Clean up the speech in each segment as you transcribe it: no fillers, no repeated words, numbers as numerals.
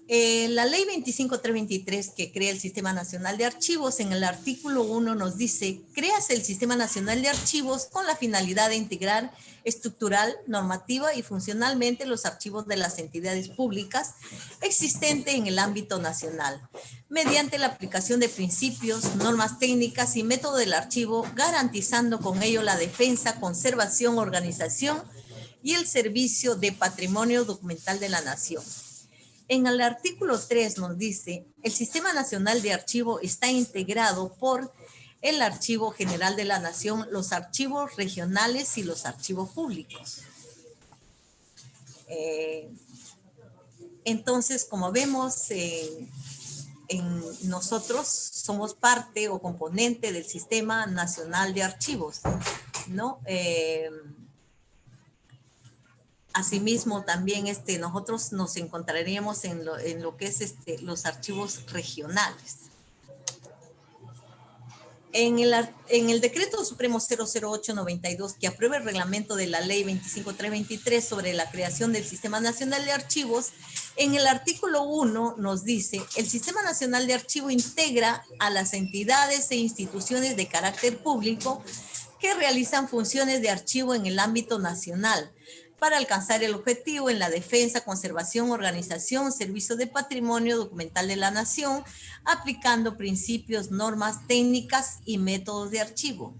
La ley 25323 que crea el Sistema Nacional de Archivos, en el artículo 1 nos dice, créase el Sistema Nacional de Archivos con la finalidad de integrar estructural, normativa y funcionalmente los archivos de las entidades públicas existentes en el ámbito nacional, mediante la aplicación de principios, normas técnicas y método del archivo, garantizando con ello la defensa, conservación, organización y el servicio de patrimonio documental de la nación. En el artículo 3 nos dice, el Sistema Nacional de Archivo está integrado por el Archivo General de la Nación, los archivos regionales y los archivos públicos. Entonces, como vemos, nosotros somos parte o componente del Sistema Nacional de Archivos, ¿no? Asimismo, también nosotros nos encontraríamos en lo que es los archivos regionales. En el Decreto Supremo 00892, que aprueba el reglamento de la Ley 25323 sobre la creación del Sistema Nacional de Archivos, en el artículo 1 nos dice, el Sistema Nacional de Archivo integra a las entidades e instituciones de carácter público que realizan funciones de archivo en el ámbito nacional, para alcanzar el objetivo en la defensa, conservación, organización, servicio de patrimonio documental de la nación, aplicando principios, normas técnicas y métodos de archivo.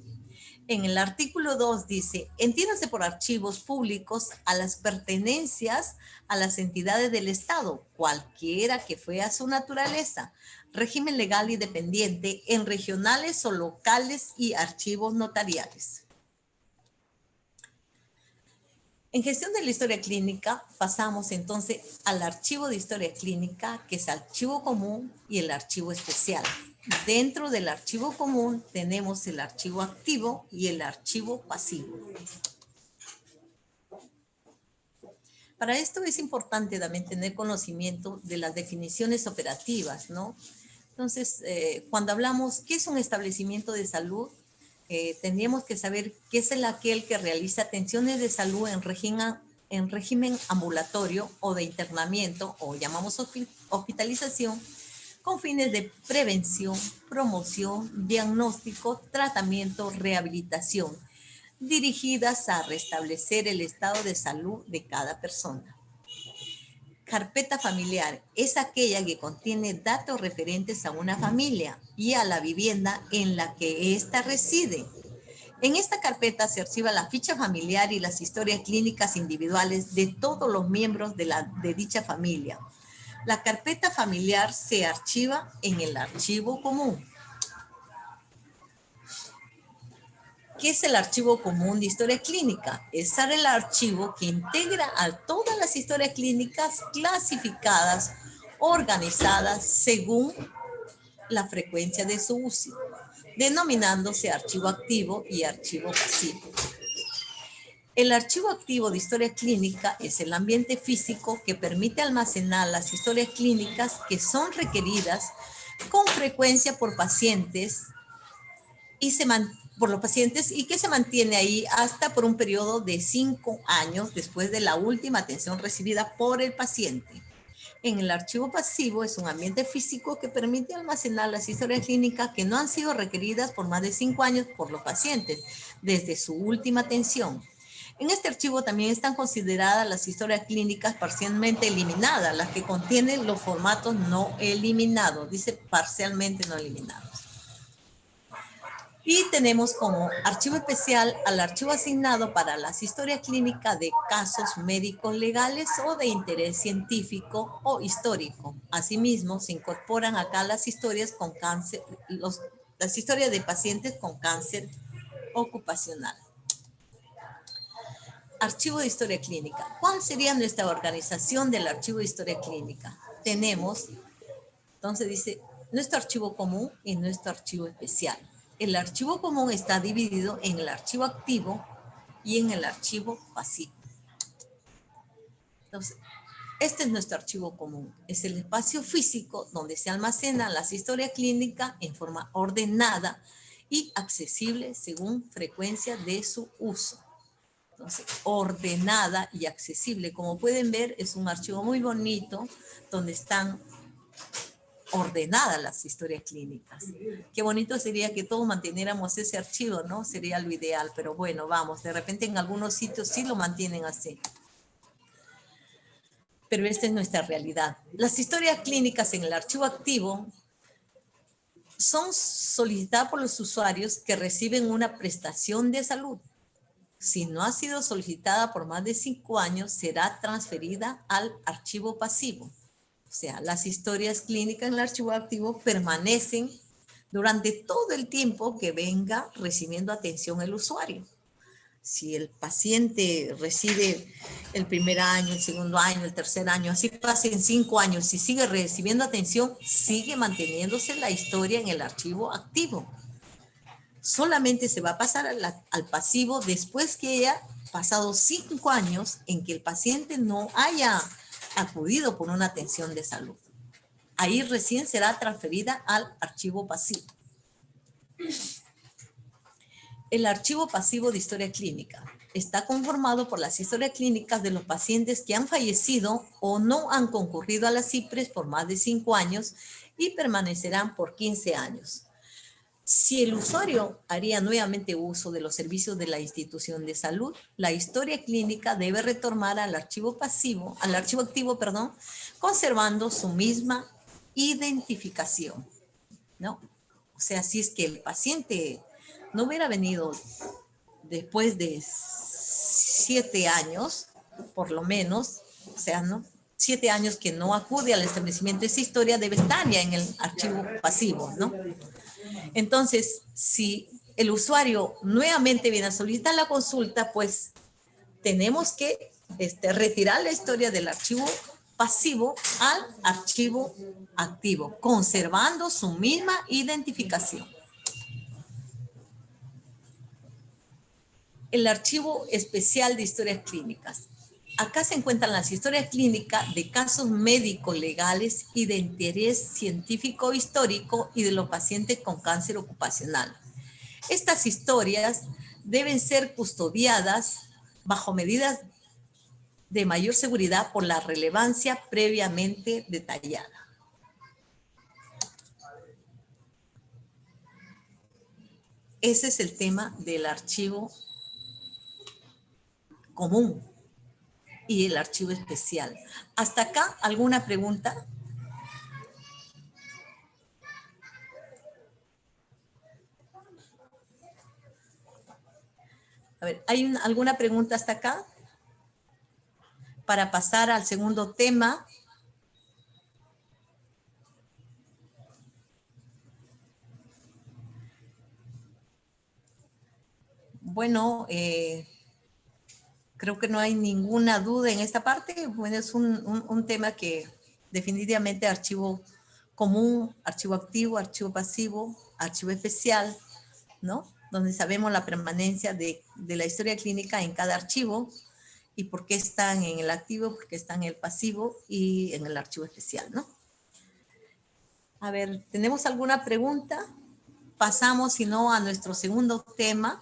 En el artículo 2 dice, entiéndase por archivos públicos a las pertenencias a las entidades del Estado, cualquiera que fuera su naturaleza, régimen legal y dependiente en regionales o locales y archivos notariales. En gestión de la historia clínica, pasamos entonces al archivo de historia clínica, que es archivo común y el archivo especial. Dentro del archivo común tenemos el archivo activo y el archivo pasivo. Para esto es importante también tener conocimiento de las definiciones operativas, ¿no? Entonces, cuando hablamos, ¿qué es un establecimiento de salud? Tendríamos que saber qué es aquel que realiza atenciones de salud en régimen ambulatorio o de internamiento, o llamamos hospitalización, con fines de prevención, promoción, diagnóstico, tratamiento, rehabilitación, dirigidas a restablecer el estado de salud de cada persona. Carpeta familiar es aquella que contiene datos referentes a una familia y a la vivienda en la que ésta reside. En esta carpeta se archiva la ficha familiar y las historias clínicas individuales de todos los miembros de dicha familia. La carpeta familiar se archiva en el archivo común. ¿Qué es el archivo común de historia clínica? Es el archivo que integra a todas las historias clínicas clasificadas, organizadas según la frecuencia de su uso, denominándose archivo activo y archivo pasivo. El archivo activo de historia clínica es el ambiente físico que permite almacenar las historias clínicas que son requeridas con frecuencia por pacientes y que se mantiene ahí hasta por un periodo de 5 años después de la última atención recibida por el paciente. En el archivo pasivo es un ambiente físico que permite almacenar las historias clínicas que no han sido requeridas por más de 5 años por los pacientes desde su última atención. En este archivo también están consideradas las historias clínicas parcialmente eliminadas, las que contienen los formatos no eliminados, dice parcialmente no eliminados. Y tenemos como archivo especial al archivo asignado para las historias clínicas de casos médicos legales o de interés científico o histórico. Asimismo, se incorporan acá las historias con cáncer, las historias de pacientes con cáncer ocupacional. Archivo de historia clínica. ¿Cuál sería nuestra organización del archivo de historia clínica? Tenemos, entonces dice, nuestro archivo común y nuestro archivo especial. El archivo común está dividido en el archivo activo y en el archivo pasivo. Entonces, este es nuestro archivo común. Es el espacio físico donde se almacenan las historias clínicas en forma ordenada y accesible según frecuencia de su uso. Entonces, ordenada y accesible. Como pueden ver, es un archivo muy bonito donde están ordenadas las historias clínicas. Qué bonito sería que todos manteniéramos ese archivo, ¿no? Sería lo ideal, pero bueno, vamos, de repente en algunos sitios sí lo mantienen así. Pero esta es nuestra realidad. Las historias clínicas en el archivo activo son solicitadas por los usuarios que reciben una prestación de salud. Si no ha sido solicitada por más de 5 años, será transferida al archivo pasivo. O sea, las historias clínicas en el archivo activo permanecen durante todo el tiempo que venga recibiendo atención el usuario. Si el paciente recibe el primer año, el segundo año, el tercer año, así pasen 5 años, si sigue recibiendo atención, sigue manteniéndose la historia en el archivo activo. Solamente se va a pasar al pasivo después que haya pasado 5 años en que el paciente no haya acudido por una atención de salud. Ahí recién será transferida al archivo pasivo. El archivo pasivo de historia clínica está conformado por las historias clínicas de los pacientes que han fallecido o no han concurrido a las IPRES por más de 5 años y permanecerán por 15 años. Si el usuario haría nuevamente uso de los servicios de la institución de salud, la historia clínica debe retornar al archivo activo, conservando su misma identificación, ¿no? O sea, si es que el paciente no hubiera venido después de 7 años, por lo menos, o sea, ¿no? 7 años que no acude al establecimiento, esa historia debe estar ya en el archivo pasivo, ¿no? Entonces, si el usuario nuevamente viene a solicitar la consulta, pues tenemos que retirar la historia del archivo pasivo al archivo activo, conservando su misma identificación. El archivo especial de historias clínicas. Acá se encuentran las historias clínicas de casos médicos legales y de interés científico histórico y de los pacientes con cáncer ocupacional. Estas historias deben ser custodiadas bajo medidas de mayor seguridad por la relevancia previamente detallada. Ese es el tema del archivo común y el archivo especial. ¿Hasta acá alguna pregunta? A ver, ¿hay alguna pregunta hasta acá? Para pasar al segundo tema. Bueno, creo que no hay ninguna duda en esta parte. Bueno, es un tema que definitivamente archivo común, archivo activo, archivo pasivo, archivo especial, ¿no? Donde sabemos la permanencia de la historia clínica en cada archivo y por qué están en el activo, por qué están en el pasivo y en el archivo especial, ¿no? A ver, ¿tenemos alguna pregunta? Pasamos, si no, a nuestro segundo tema.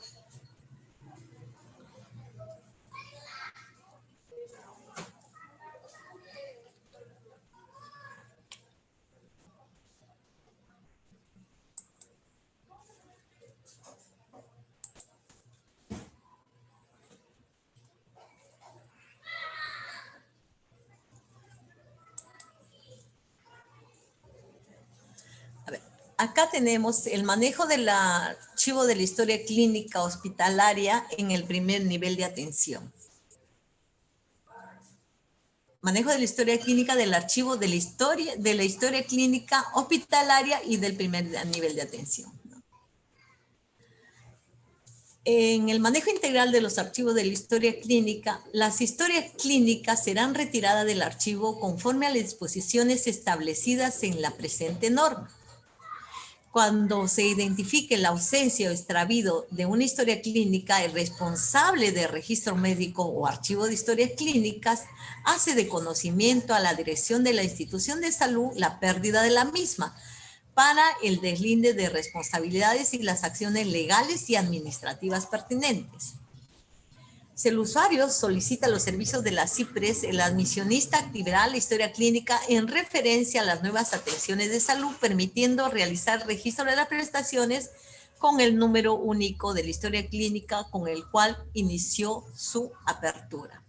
Acá tenemos el manejo del archivo de la historia clínica hospitalaria en el primer nivel de atención. Manejo de la historia clínica del archivo de la historia clínica hospitalaria y del primer nivel de atención. En el manejo integral de los archivos de la historia clínica, las historias clínicas serán retiradas del archivo conforme a las disposiciones establecidas en la presente norma. Cuando se identifique la ausencia o extravío de una historia clínica, el responsable de registro médico o archivo de historias clínicas hace de conocimiento a la dirección de la institución de salud la pérdida de la misma para el deslinde de responsabilidades y las acciones legales y administrativas pertinentes. Si el usuario solicita los servicios de la CIPRES, el admisionista activará la historia clínica en referencia a las nuevas atenciones de salud, permitiendo realizar registro de las prestaciones con el número único de la historia clínica con el cual inició su apertura.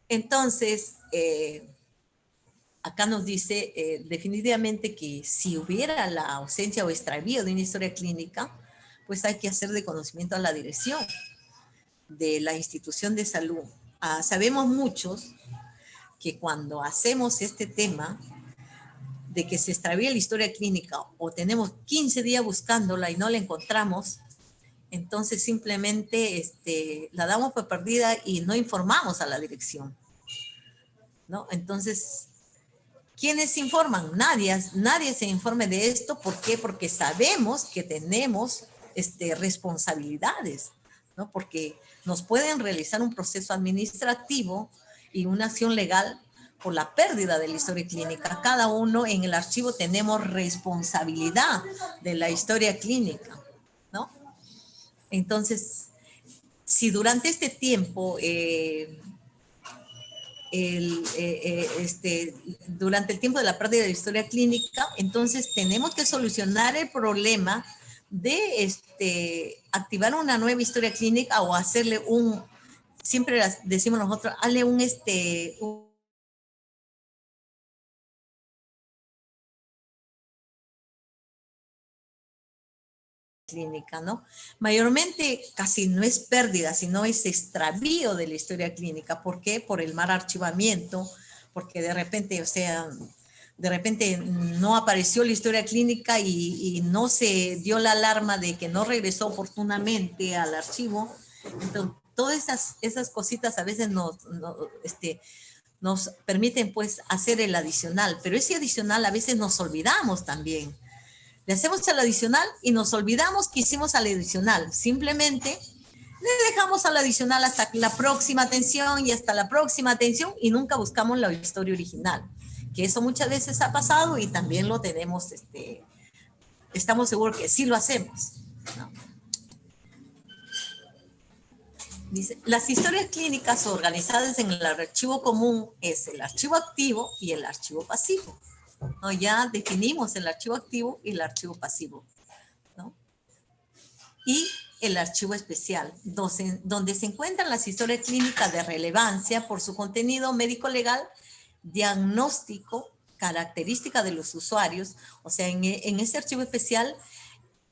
Entonces, acá nos dice definitivamente que si hubiera la ausencia o extravío de una historia clínica, pues hay que hacer de conocimiento a la dirección de la institución de salud. Sabemos muchos que cuando hacemos este tema de que se extravía la historia clínica o tenemos 15 días buscándola y no la encontramos, entonces simplemente la damos por perdida y no informamos a la dirección, ¿no? Entonces, ¿quiénes informan? Nadie se informe de esto. ¿Por qué? Porque sabemos que tenemos responsabilidades, ¿no? Porque nos pueden realizar un proceso administrativo y una acción legal por la pérdida de la historia clínica. Cada uno en el archivo tenemos responsabilidad de la historia clínica, ¿no? Entonces, si durante este tiempo, durante el tiempo de la pérdida de la historia clínica, entonces tenemos que solucionar el problema de activar una nueva historia clínica o hacerle siempre decimos nosotros, hazle un clínica, ¿no? Mayormente casi no es pérdida, sino es extravío de la historia clínica. ¿Por qué? Por el mal archivamiento, porque de repente, de repente no apareció la historia clínica y no se dio la alarma de que no regresó oportunamente al archivo. Entonces, todas esas cositas a veces nos permiten pues hacer el adicional, pero ese adicional a veces nos olvidamos también. Le hacemos el adicional y nos olvidamos que hicimos al adicional. Simplemente le dejamos al adicional hasta la próxima atención y hasta la próxima atención y nunca buscamos la historia original. Que eso muchas veces ha pasado y también lo tenemos, estamos seguros que sí lo hacemos, ¿no? Dice, las historias clínicas organizadas en el archivo común es el archivo activo y el archivo pasivo, ¿no? Ya definimos el archivo activo y el archivo pasivo, ¿no? Y el archivo especial, donde se encuentran las historias clínicas de relevancia por su contenido médico-legal, diagnóstico, característica de los usuarios. O sea, en ese archivo especial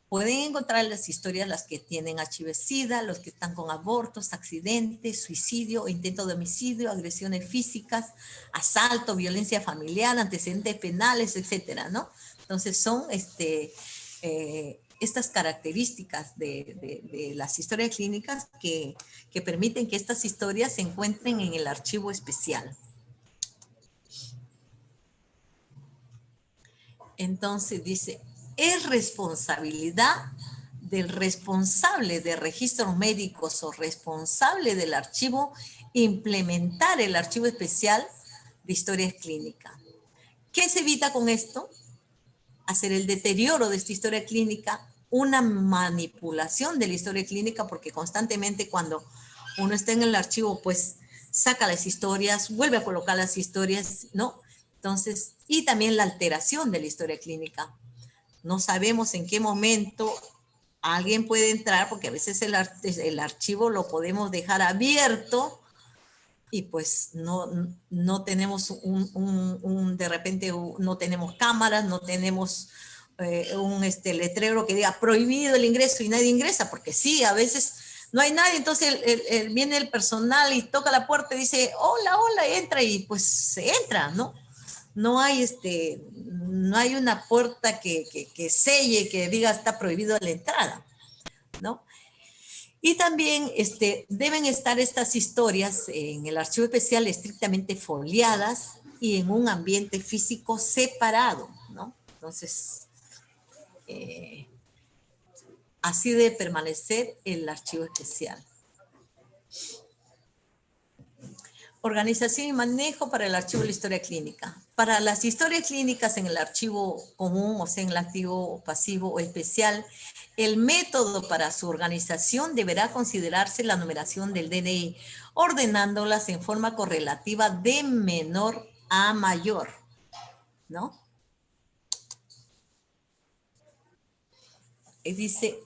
pueden encontrar las historias, las que tienen HIV-Sida, los que están con abortos, accidentes, suicidio, intento de homicidio, agresiones físicas, asalto, violencia familiar, antecedentes penales, etcétera, ¿no? Entonces son estas características de las historias clínicas que permiten que estas historias se encuentren en el archivo especial. Entonces dice, es responsabilidad del responsable de registros médicos o responsable del archivo implementar el archivo especial de historias clínicas. ¿Qué se evita con esto? Hacer el deterioro de esta historia clínica, una manipulación de la historia clínica, porque constantemente cuando uno está en el archivo, pues saca las historias, vuelve a colocar las historias, ¿no? Entonces, y también la alteración de la historia clínica. No sabemos en qué momento alguien puede entrar, porque a veces el archivo lo podemos dejar abierto y pues no tenemos de repente no tenemos cámaras, no tenemos un letrero que diga prohibido el ingreso y nadie ingresa, porque sí, a veces no hay nadie, entonces viene el personal y toca la puerta y dice, hola, hola, entra, y pues se entra, ¿no? No hay, no hay una puerta que selle, que diga está prohibido la entrada, ¿no? Y también deben estar estas historias en el archivo especial estrictamente foliadas y en un ambiente físico separado, ¿no? Entonces, así debe permanecer el archivo especial. Organización y manejo para el archivo de la historia clínica. Para las historias clínicas en el archivo común, o sea, en el activo pasivo o especial, el método para su organización deberá considerarse la numeración del DNI, ordenándolas en forma correlativa de menor a mayor, ¿no? Dice,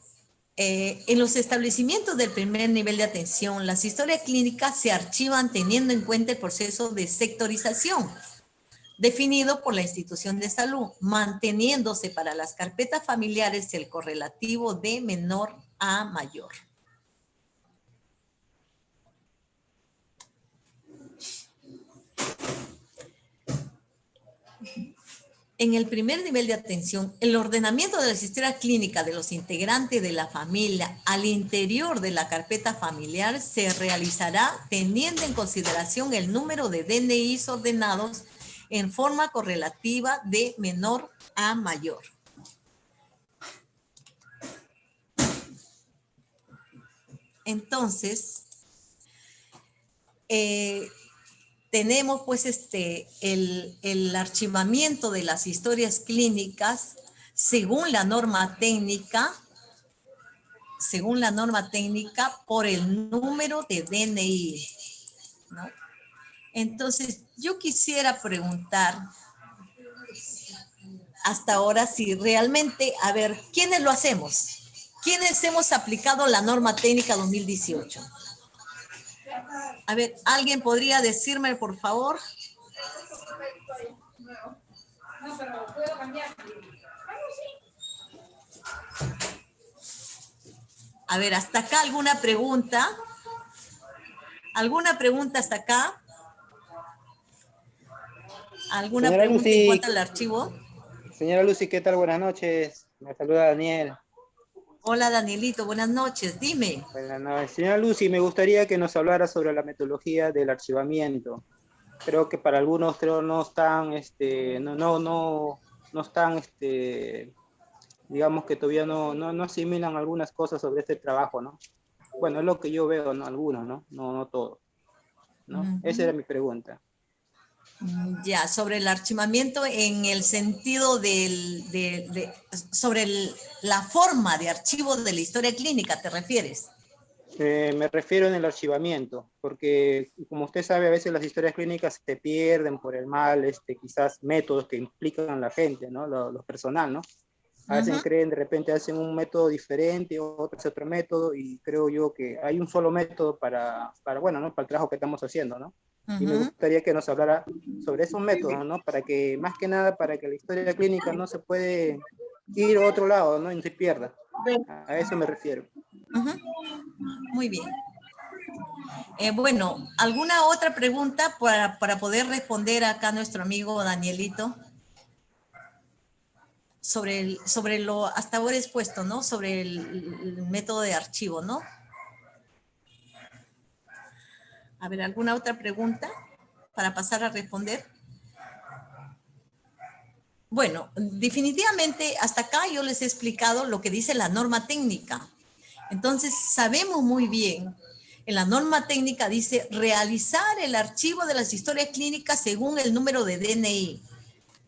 en los establecimientos del primer nivel de atención, las historias clínicas se archivan teniendo en cuenta el proceso de sectorización definido por la institución de salud, manteniéndose para las carpetas familiares el correlativo de menor a mayor. En el primer nivel de atención, el ordenamiento de la historia clínica de los integrantes de la familia al interior de la carpeta familiar se realizará teniendo en consideración el número de DNIs ordenados en forma correlativa de menor a mayor. Entonces, tenemos pues el archivamiento de las historias clínicas según la norma técnica por el número de DNI, ¿no? Entonces, yo quisiera preguntar hasta ahora si realmente, a ver, ¿quiénes lo hacemos? ¿Quiénes hemos aplicado la norma técnica 2018? A ver, ¿alguien podría decirme, por favor? No, pero puedo cambiar. A ver, hasta acá alguna pregunta. ¿Alguna pregunta hasta acá? ¿Alguna Señora pregunta Lucy, en cuanto al archivo? señora Lucy, ¿qué tal? Buenas noches. Me saluda Daniel. Hola, Danielito, buenas noches. Dime. Buenas noches. Señora Lucy, me gustaría que nos hablara sobre la metodología del archivamiento. Creo que para algunos no están, no están, digamos que todavía no asimilan algunas cosas sobre este trabajo, ¿no? Bueno, es lo que yo veo, ¿no? Algunos, ¿no? No todo, ¿no? Esa era mi pregunta. Ya, sobre el archivamiento en el sentido sobre la forma de archivo de la historia clínica, ¿te refieres? Me refiero en el archivamiento, porque como usted sabe, a veces las historias clínicas se pierden por el mal, quizás métodos que implican a la gente, ¿no? Lo personal, ¿no? A veces creen, de repente hacen un método diferente, otros otro método, y creo yo que hay un solo método bueno, ¿no? Para el trabajo que estamos haciendo, ¿no? Y me gustaría que nos hablara sobre esos métodos, ¿no? Para que, más que nada, para que la historia clínica no se puede ir a otro lado, ¿no? Y no se pierda. A eso me refiero. Muy bien. Bueno, ¿alguna otra pregunta para poder responder acá a nuestro amigo Danielito? Sobre lo hasta ahora expuesto, ¿no? Sobre el método de archivo, ¿no? A ver, ¿alguna otra pregunta para pasar a responder? Bueno, definitivamente hasta acá yo les he explicado lo que dice la norma técnica. Entonces, sabemos muy bien, en la norma técnica dice realizar el archivo de las historias clínicas según el número de DNI.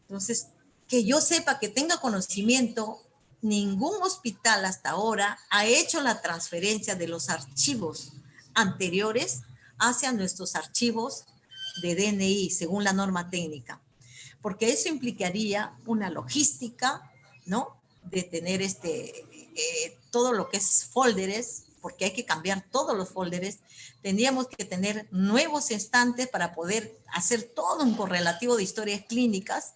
Entonces, que yo sepa, que tenga conocimiento, ningún hospital hasta ahora ha hecho la transferencia de los archivos anteriores hacia nuestros archivos de DNI según la norma técnica, porque eso implicaría una logística, ¿no? De tener todo lo que es folders, porque hay que cambiar todos los folders. Tendríamos que tener nuevos estantes para poder hacer todo un correlativo de historias clínicas,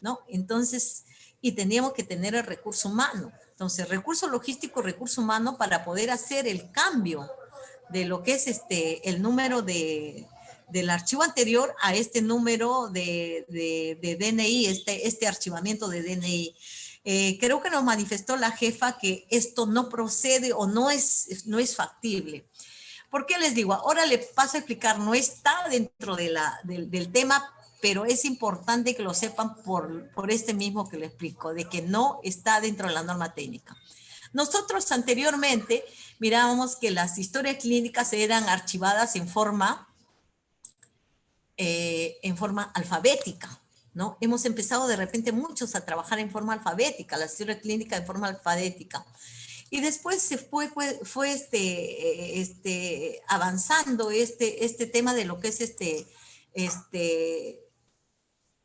¿no? Entonces, y tendríamos que tener el recurso humano. Entonces, recurso logístico, recurso humano para poder hacer el cambio de lo que es el número del archivo anterior a este número de DNI, este archivamiento de DNI. Creo que nos manifestó la jefa que esto no procede o no es factible. ¿Por qué les digo? Ahora le paso a explicar, no está dentro del tema, pero es importante que lo sepan por este mismo que le explico, de que no está dentro de la norma técnica. Nosotros anteriormente mirábamos que las historias clínicas eran archivadas en forma alfabética, ¿no? Hemos empezado de repente muchos a trabajar en forma alfabética, la historia clínica en forma alfabética. Y después se fue avanzando este tema de lo que es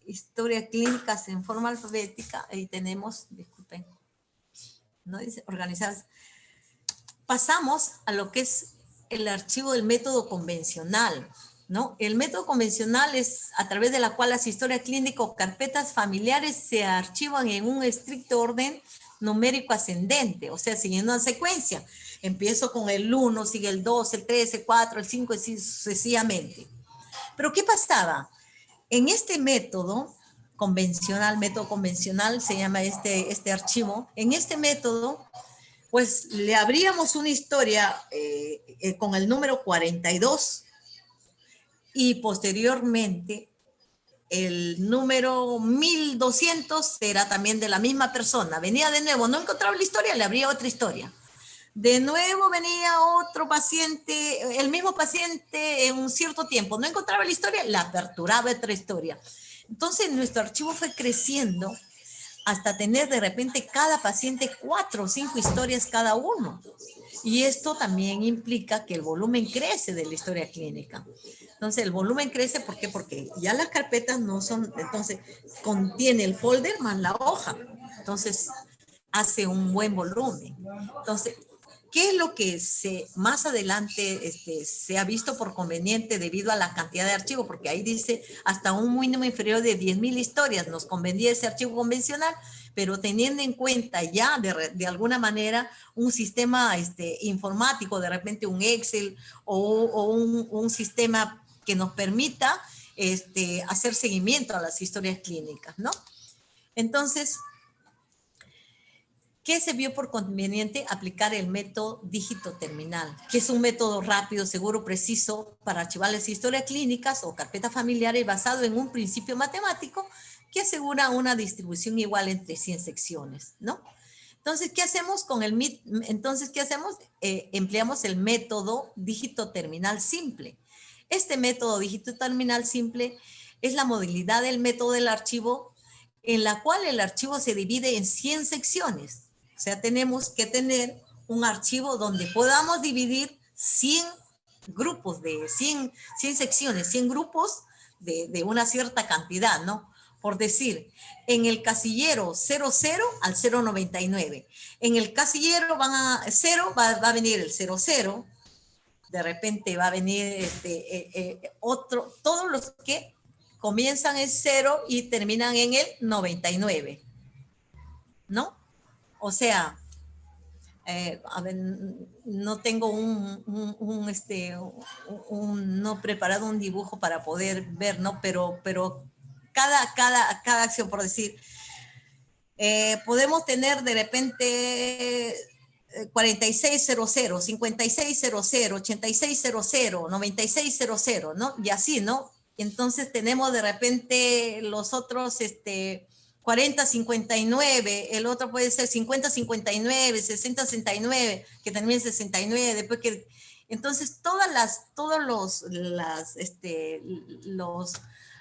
historia clínicas en forma alfabética. Ahí tenemos, disculpen, ¿no? Dice organizadas. Pasamos a lo que es el archivo del método convencional, ¿no? El método convencional es a través de la cual las historias clínicas o carpetas familiares se archivan en un estricto orden numérico ascendente, o sea, siguiendo una secuencia. Empiezo con el 1, sigue el 2, el 3, el 4, el 5, y sucesivamente. Pero ¿qué pasaba? En este método convencional se llama este archivo, en este método, pues le abríamos una historia con el número 42 y posteriormente el número 1200 era también de la misma persona. Venía de nuevo, no encontraba la historia, le abría otra historia. De nuevo venía otro paciente, el mismo paciente en un cierto tiempo, no encontraba la historia, la aperturaba otra historia. Entonces nuestro archivo fue creciendo hasta tener de repente cada paciente 4 o 5 historias cada uno. Y esto también implica que el volumen crece de la historia clínica. Entonces, el volumen crece, ¿por qué? Porque ya las carpetas no son, entonces, contiene el folder más la hoja. Entonces, hace un buen volumen. Entonces, ¿qué es lo que más adelante se ha visto por conveniente debido a la cantidad de archivos? Porque ahí dice hasta un mínimo inferior de 10.000 historias. Nos convenía ese archivo convencional, pero teniendo en cuenta ya de alguna manera un sistema informático, de repente un Excel o un sistema que nos permita hacer seguimiento a las historias clínicas, ¿no? Entonces, ¿qué se vio por conveniente? Aplicar el método dígito terminal, que es un método rápido, seguro, preciso para archivar las historias clínicas o carpetas familiares basado en un principio matemático que asegura una distribución igual entre 100 secciones, ¿no? Entonces, ¿qué hacemos con el MIT? Entonces, ¿qué hacemos? Empleamos el método dígito terminal simple. Este método dígito terminal simple es la modalidad del método del archivo en la cual el archivo se divide en 100 secciones. O sea, tenemos que tener un archivo donde podamos dividir 100 grupos de 100 secciones, 100 grupos de una cierta cantidad, ¿no? Por decir, en el casillero 00 al 099. En el casillero 0 va a venir el 00, de repente va a venir otro, todos los que comienzan en 0 y terminan en el 99, ¿no? O sea, a ver, no tengo no preparado un dibujo para poder ver, ¿no? Pero cada acción, por decir, podemos tener de repente 4600, 5600, 8600, 9600, ¿no? Y así, ¿no? Entonces tenemos de repente los otros 4059, el otro puede ser 5059, 6069, que también es 69, después que entonces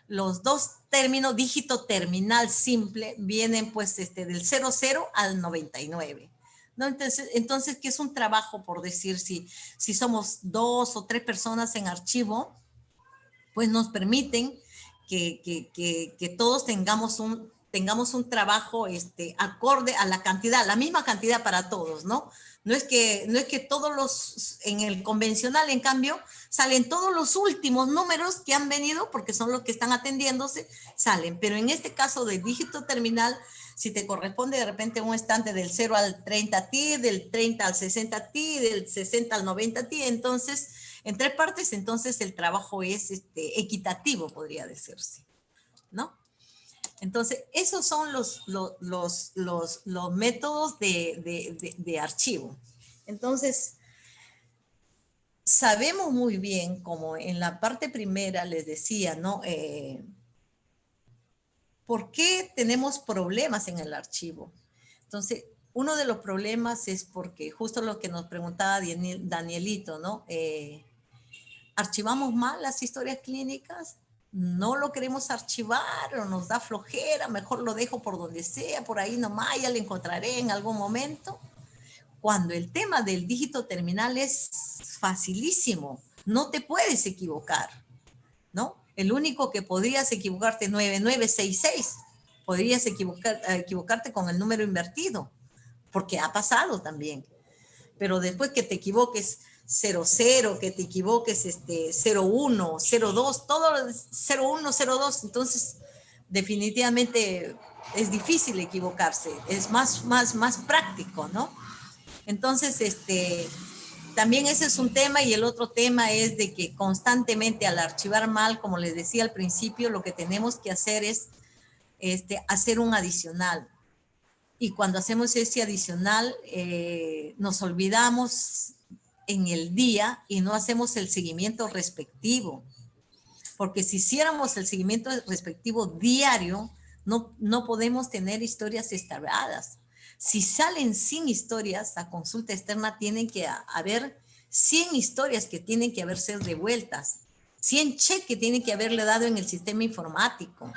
los dos términos dígito terminal simple vienen pues del 00 al 99. ¿No? Entonces, ¿qué es un trabajo, por decir, si somos 2 o 3 personas en archivo, pues nos permiten que todos tengamos un trabajo acorde a la cantidad, la misma cantidad para todos, ¿no? No es que todos en el convencional, en cambio, salen todos los últimos números que han venido, porque son los que están atendiéndose, salen. Pero en este caso de dígito terminal, si te corresponde de repente un estante del 0 al 30 TI, del 30 al 60 TI, del 60 al 90 TI, entonces, en 3 partes, entonces el trabajo es equitativo, podría decirse, ¿no? Entonces, esos son los métodos de archivo. Entonces, sabemos muy bien, como en la parte primera les decía, ¿no? ¿Por qué tenemos problemas en el archivo? Entonces, uno de los problemas es porque, justo lo que nos preguntaba Danielito, ¿no? ¿Archivamos mal las historias clínicas? no lo queremos archivar o nos da flojera, mejor lo dejo por donde sea, por ahí nomás, ya lo encontraré en algún momento. Cuando el tema del dígito terminal es facilísimo, no te puedes equivocar, ¿no? El único que podrías equivocarte es 9966, podrías equivocarte con el número invertido, porque ha pasado también. Pero después que te equivoques 00, que te equivoques 01, 02, todo 01, 02, entonces definitivamente es difícil equivocarse, es más práctico, ¿no? Entonces, también ese es un tema, y el otro tema es de que constantemente al archivar mal, como les decía al principio, lo que tenemos que hacer es hacer un adicional. Y cuando hacemos ese adicional, nos olvidamos en el día y no hacemos el seguimiento respectivo. Porque si hiciéramos el seguimiento respectivo diario, no podemos tener historias estables. Si salen 100 historias a consulta externa, tienen que haber 100 historias que tienen que haber sido devueltas. 100 cheques que tienen que haberle dado en el sistema informático.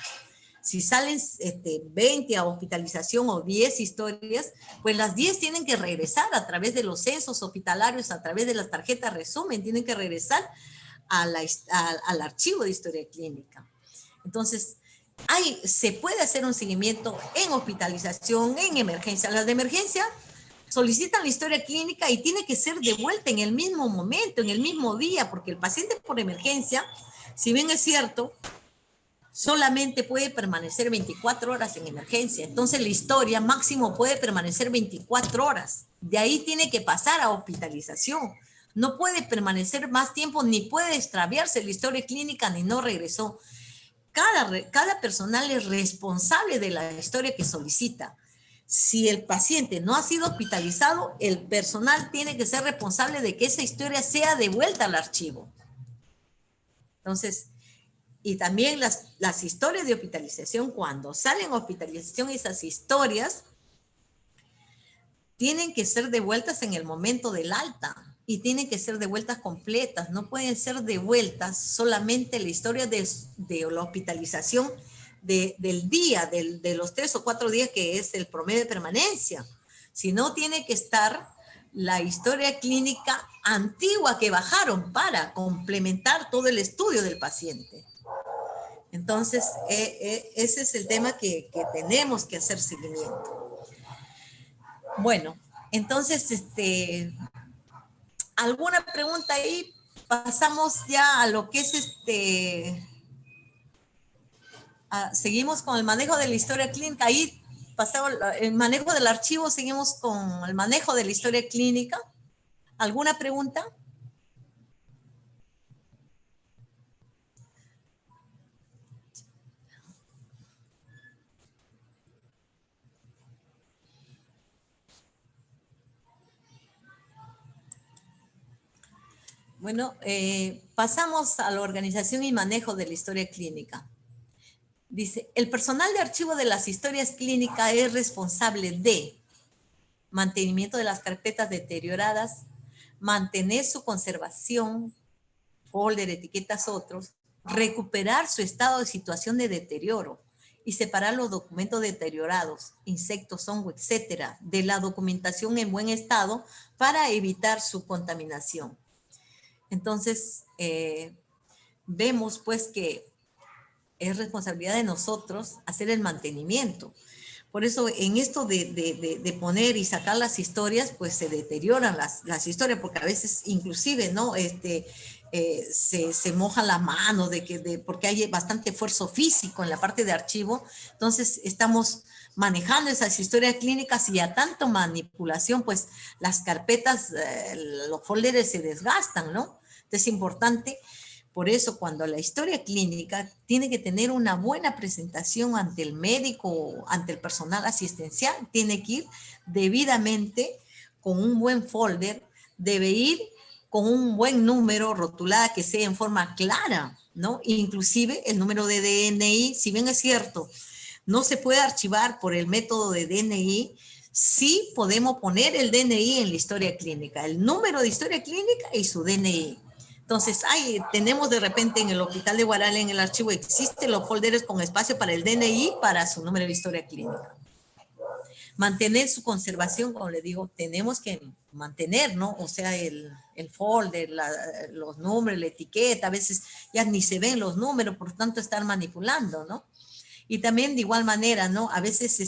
Si salen 20 a hospitalización o 10 historias, pues las 10 tienen que regresar a través de los censos hospitalarios, a través de las tarjetas resumen, tienen que regresar al archivo de historia clínica. Entonces, se puede hacer un seguimiento en hospitalización, en emergencia. Las de emergencia solicitan la historia clínica y tiene que ser devuelta en el mismo momento, en el mismo día, porque el paciente por emergencia, si bien es cierto, solamente puede permanecer 24 horas en emergencia. Entonces la historia máximo puede permanecer 24 horas. De ahí tiene que pasar a hospitalización. No puede permanecer más tiempo, ni puede extraviarse la historia clínica, ni no regresó. Cada personal es responsable de la historia que solicita. Si el paciente no ha sido hospitalizado, el personal tiene que ser responsable de que esa historia sea devuelta al archivo. Entonces, y también las historias de hospitalización, cuando salen hospitalización, esas historias tienen que ser devueltas en el momento del alta y tienen que ser devueltas completas. No pueden ser devueltas solamente la historia de la hospitalización del día, de los 3 o 4 días que es el promedio de permanencia, sino tiene que estar la historia clínica antigua que bajaron para complementar todo el estudio del paciente. Entonces, ese es el tema que tenemos que hacer seguimiento. Bueno, entonces, ¿alguna pregunta ahí? Pasamos ya a lo que es seguimos con el manejo de la historia clínica. Ahí pasamos el manejo del archivo, seguimos con el manejo de la historia clínica. ¿Alguna pregunta? Bueno, pasamos a la organización y manejo de la historia clínica. Dice, el personal de archivo de las historias clínicas es responsable de mantenimiento de las carpetas deterioradas, mantener su conservación, folder, etiquetas, otros, recuperar su estado de situación de deterioro y separar los documentos deteriorados, insectos, hongos, etcétera, de la documentación en buen estado para evitar su contaminación. Entonces, vemos pues que es responsabilidad de nosotros hacer el mantenimiento. Por eso en esto de poner y sacar las historias, pues se deterioran las historias, porque a veces inclusive, ¿no? Se moja la mano porque hay bastante esfuerzo físico en la parte de archivo. Entonces estamos manejando esas historias clínicas y a tanto manipulación, pues las carpetas, los folders se desgastan, ¿no? Entonces es importante. Por eso, cuando la historia clínica tiene que tener una buena presentación ante el médico, ante el personal asistencial, tiene que ir debidamente con un buen folder, debe ir con un buen número rotulada que sea en forma clara, ¿no? Inclusive el número de DNI, si bien es cierto, no se puede archivar por el método de DNI, sí podemos poner el DNI en la historia clínica, el número de historia clínica y su DNI. Entonces, tenemos de repente en el Hospital de Guaral, en el archivo, existen los folders con espacio para el DNI, para su número de historia clínica. Mantener su conservación, como le digo, tenemos que mantener, ¿no? O sea, el folder, los números, la etiqueta, a veces ya ni se ven los números, por tanto, estar manipulando, ¿no? Y también de igual manera, ¿no? A veces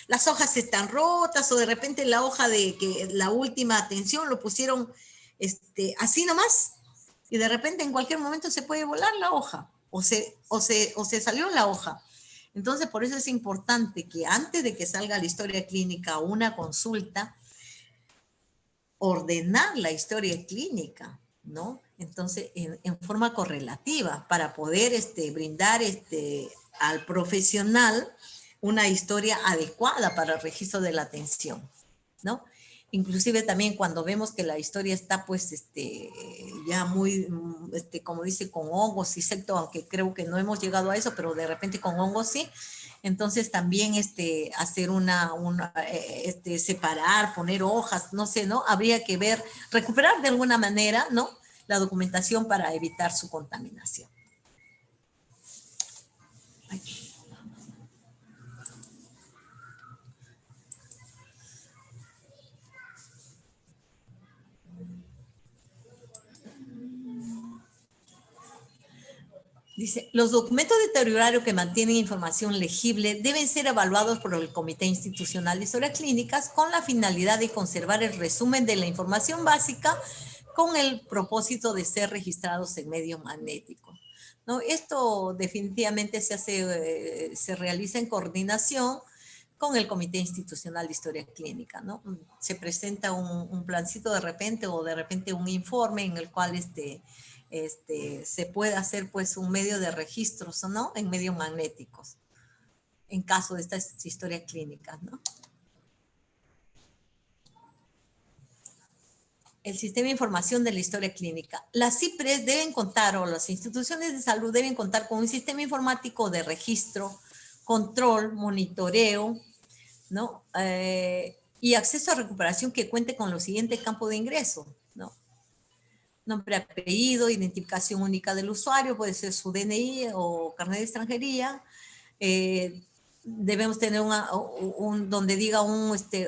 las hojas están rotas o de repente la hoja de que la última atención lo pusieron así nomás y de repente en cualquier momento se puede volar la hoja o se salió la hoja. Entonces, por eso es importante que antes de que salga la historia clínica o una consulta, ordenar la historia clínica, ¿no? Entonces, en forma correlativa para poder brindar al profesional una historia adecuada para el registro de la atención, ¿no? Inclusive también cuando vemos que la historia está pues ya muy, como dice, con hongos, insectos, aunque creo que no hemos llegado a eso, pero de repente con hongos sí. Entonces también hacer separar, poner hojas, no sé, ¿no? Habría que ver, recuperar de alguna manera, ¿no? La documentación para evitar su contaminación. Ay. Dice, los documentos deteriorados que mantienen información legible deben ser evaluados por el Comité Institucional de Historias Clínicas con la finalidad de conservar el resumen de la información básica con el propósito de ser registrados en medio magnético, ¿no? Esto definitivamente se realiza en coordinación con el Comité Institucional de Historia Clínica, ¿no? Se presenta un plancito de repente o de repente un informe en el cual se puede hacer pues un medio de registros, ¿no? En medios magnéticos, en caso de estas historias clínicas, ¿no? El sistema de información de la historia clínica. Las CIPRES deben contar, o las instituciones de salud deben contar con un sistema informático de registro, control, monitoreo, ¿no? Y acceso a recuperación que cuente con los siguientes campos de ingreso, ¿no? Nombre, apellido, identificación única del usuario, puede ser su DNI o carnet de extranjería. Debemos tener donde diga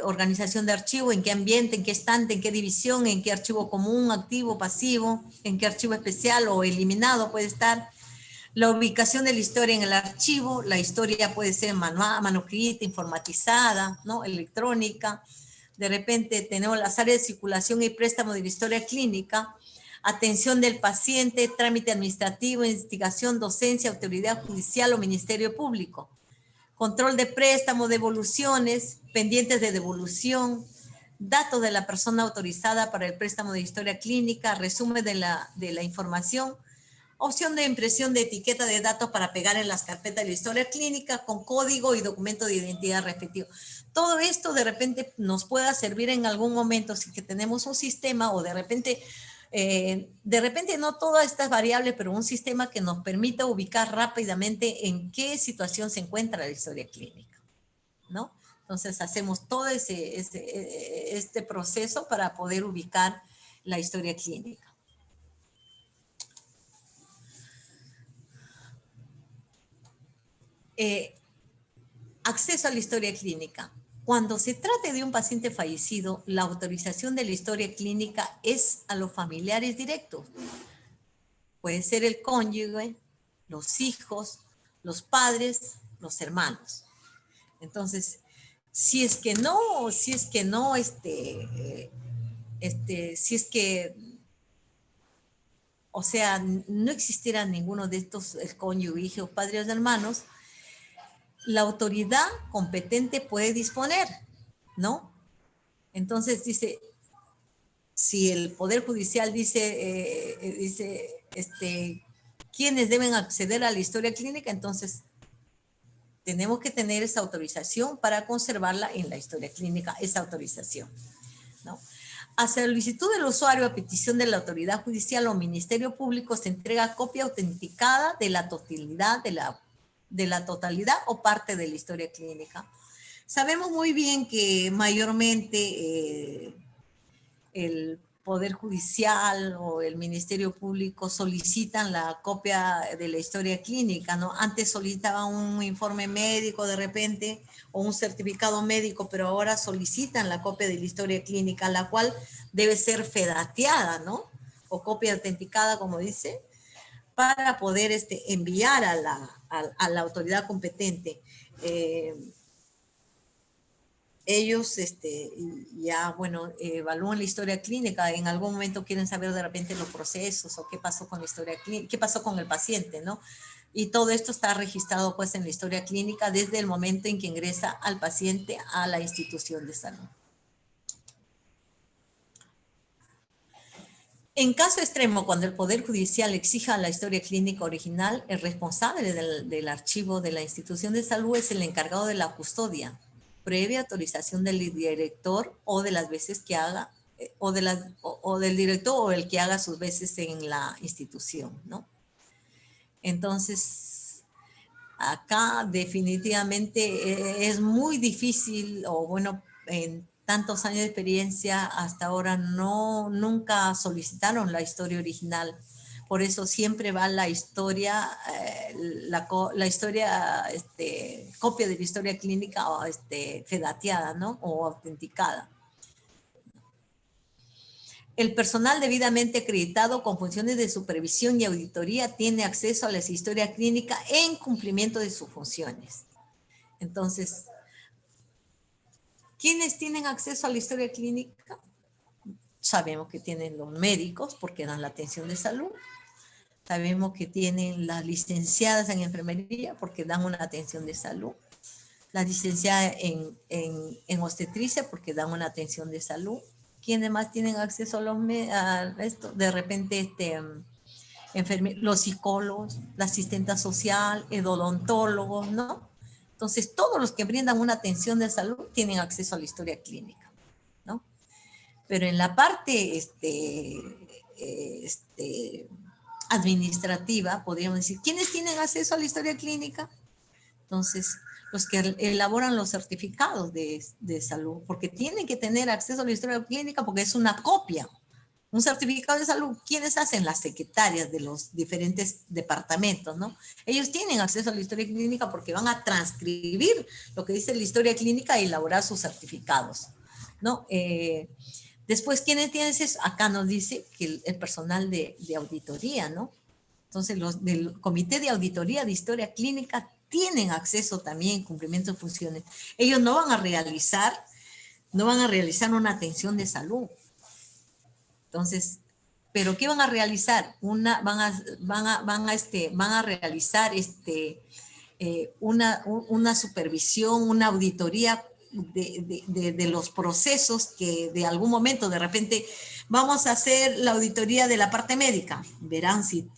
organización de archivo, en qué ambiente, en qué estante, en qué división, en qué archivo común, activo, pasivo, en qué archivo especial o eliminado puede estar. La ubicación de la historia en el archivo, la historia puede ser manual, manuscrita, informatizada, ¿no? Electrónica. De repente tenemos las áreas de circulación y préstamo de la historia clínica, atención del paciente, trámite administrativo, investigación, docencia, autoridad judicial o ministerio público. Control de préstamo, devoluciones, pendientes de devolución, datos de la persona autorizada para el préstamo de historia clínica, resumen de la información, opción de impresión de etiqueta de datos para pegar en las carpetas de la historia clínica con código y documento de identidad respectivo. Todo esto de repente nos pueda servir en algún momento si que tenemos un sistema o de repente no todas estas variables, pero un sistema que nos permita ubicar rápidamente en qué situación se encuentra la historia clínica, ¿no? Entonces hacemos todo este proceso para poder ubicar la historia clínica. Acceso a la historia clínica. Cuando se trate de un paciente fallecido, la autorización de la historia clínica es a los familiares directos. Puede ser el cónyuge, los hijos, los padres, los hermanos. Entonces, si es que o sea, no existiera ninguno de estos, el cónyuge, hijos, padres, hermanos, la autoridad competente puede disponer, ¿no? Entonces dice, si el Poder Judicial dice quiénes deben acceder a la historia clínica, entonces tenemos que tener esa autorización para conservarla en la historia clínica, esa autorización, ¿no? A solicitud del usuario, a petición de la autoridad judicial o ministerio público, se entrega copia autenticada de la totalidad o parte de la historia clínica. Sabemos muy bien que mayormente el Poder Judicial o el Ministerio Público solicitan la copia de la historia clínica, ¿no? Antes solicitaban un informe médico de repente o un certificado médico, pero ahora solicitan la copia de la historia clínica, la cual debe ser fedateada, ¿no? O copia autenticada, como dice, para poder enviar a la autoridad competente. Ellos ya, bueno, evalúan la historia clínica, en algún momento quieren saber de repente los procesos o qué pasó con la historia clínica, qué pasó con el paciente, ¿no? Y todo esto está registrado pues en la historia clínica desde el momento en que ingresa al paciente a la institución de salud. En caso extremo, cuando el Poder Judicial exija la historia clínica original, el responsable del archivo de la institución de salud es el encargado de la custodia, previa autorización del director o de las veces que haga, o del director o el que haga sus veces en la institución, ¿no? Entonces, acá definitivamente es muy difícil, o bueno, en tantos años de experiencia, hasta ahora nunca solicitaron la historia original. Por eso siempre va la historia, copia de la historia clínica o fedateada, ¿no? O autenticada. El personal debidamente acreditado con funciones de supervisión y auditoría tiene acceso a la historia clínica en cumplimiento de sus funciones. Entonces, ¿quiénes tienen acceso a la historia clínica? Sabemos que tienen los médicos porque dan la atención de salud. Sabemos que tienen las licenciadas en enfermería porque dan una atención de salud. Las licenciadas en obstetricia porque dan una atención de salud. ¿Quiénes más tienen acceso a esto? De repente, los psicólogos, la asistenta social, el odontólogo, ¿no? Entonces, todos los que brindan una atención de salud tienen acceso a la historia clínica, ¿no? Pero en la parte administrativa, podríamos decir, ¿quiénes tienen acceso a la historia clínica? Entonces, los que elaboran los certificados de salud, porque tienen que tener acceso a la historia clínica porque es una copia. Un certificado de salud, ¿quiénes hacen? Las secretarias de los diferentes departamentos, ¿no? Ellos tienen acceso a la historia clínica porque van a transcribir lo que dice la historia clínica y elaborar sus certificados, ¿no? Después, ¿quiénes tienen eso? Acá nos dice que el personal de auditoría, ¿no? Entonces, los del Comité de Auditoría de Historia Clínica tienen acceso también en cumplimiento de funciones. Ellos no van a realizar una atención de salud. Entonces, ¿pero qué van a realizar? Van a realizar una supervisión, una auditoría de los procesos que de algún momento, de repente, vamos a hacer la auditoría de la parte médica. Verán si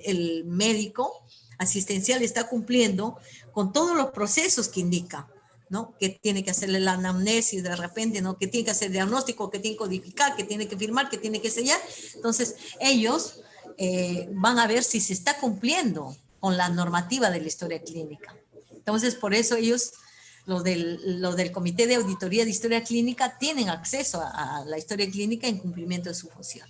el médico asistencial está cumpliendo con todos los procesos que indica, ¿no? Que tiene que hacerle la anamnesis de repente, ¿no? Que tiene que hacer diagnóstico, que tiene que codificar, que tiene que firmar, que tiene que sellar. Entonces, ellos van a ver si se está cumpliendo con la normativa de la historia clínica. Entonces, por eso ellos, los del Comité de Auditoría de Historia Clínica, tienen acceso a la historia clínica en cumplimiento de su función.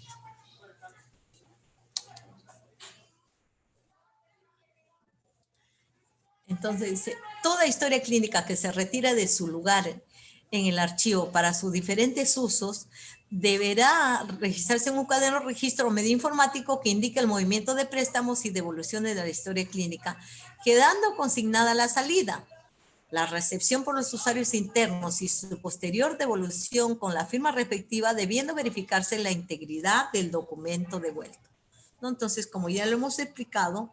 Entonces dice, toda historia clínica que se retira de su lugar en el archivo para sus diferentes usos deberá registrarse en un cuaderno registro o medio informático que indique el movimiento de préstamos y devoluciones de la historia clínica, quedando consignada la salida, la recepción por los usuarios internos y su posterior devolución con la firma respectiva, debiendo verificarse la integridad del documento devuelto, ¿no? Entonces, como ya lo hemos explicado,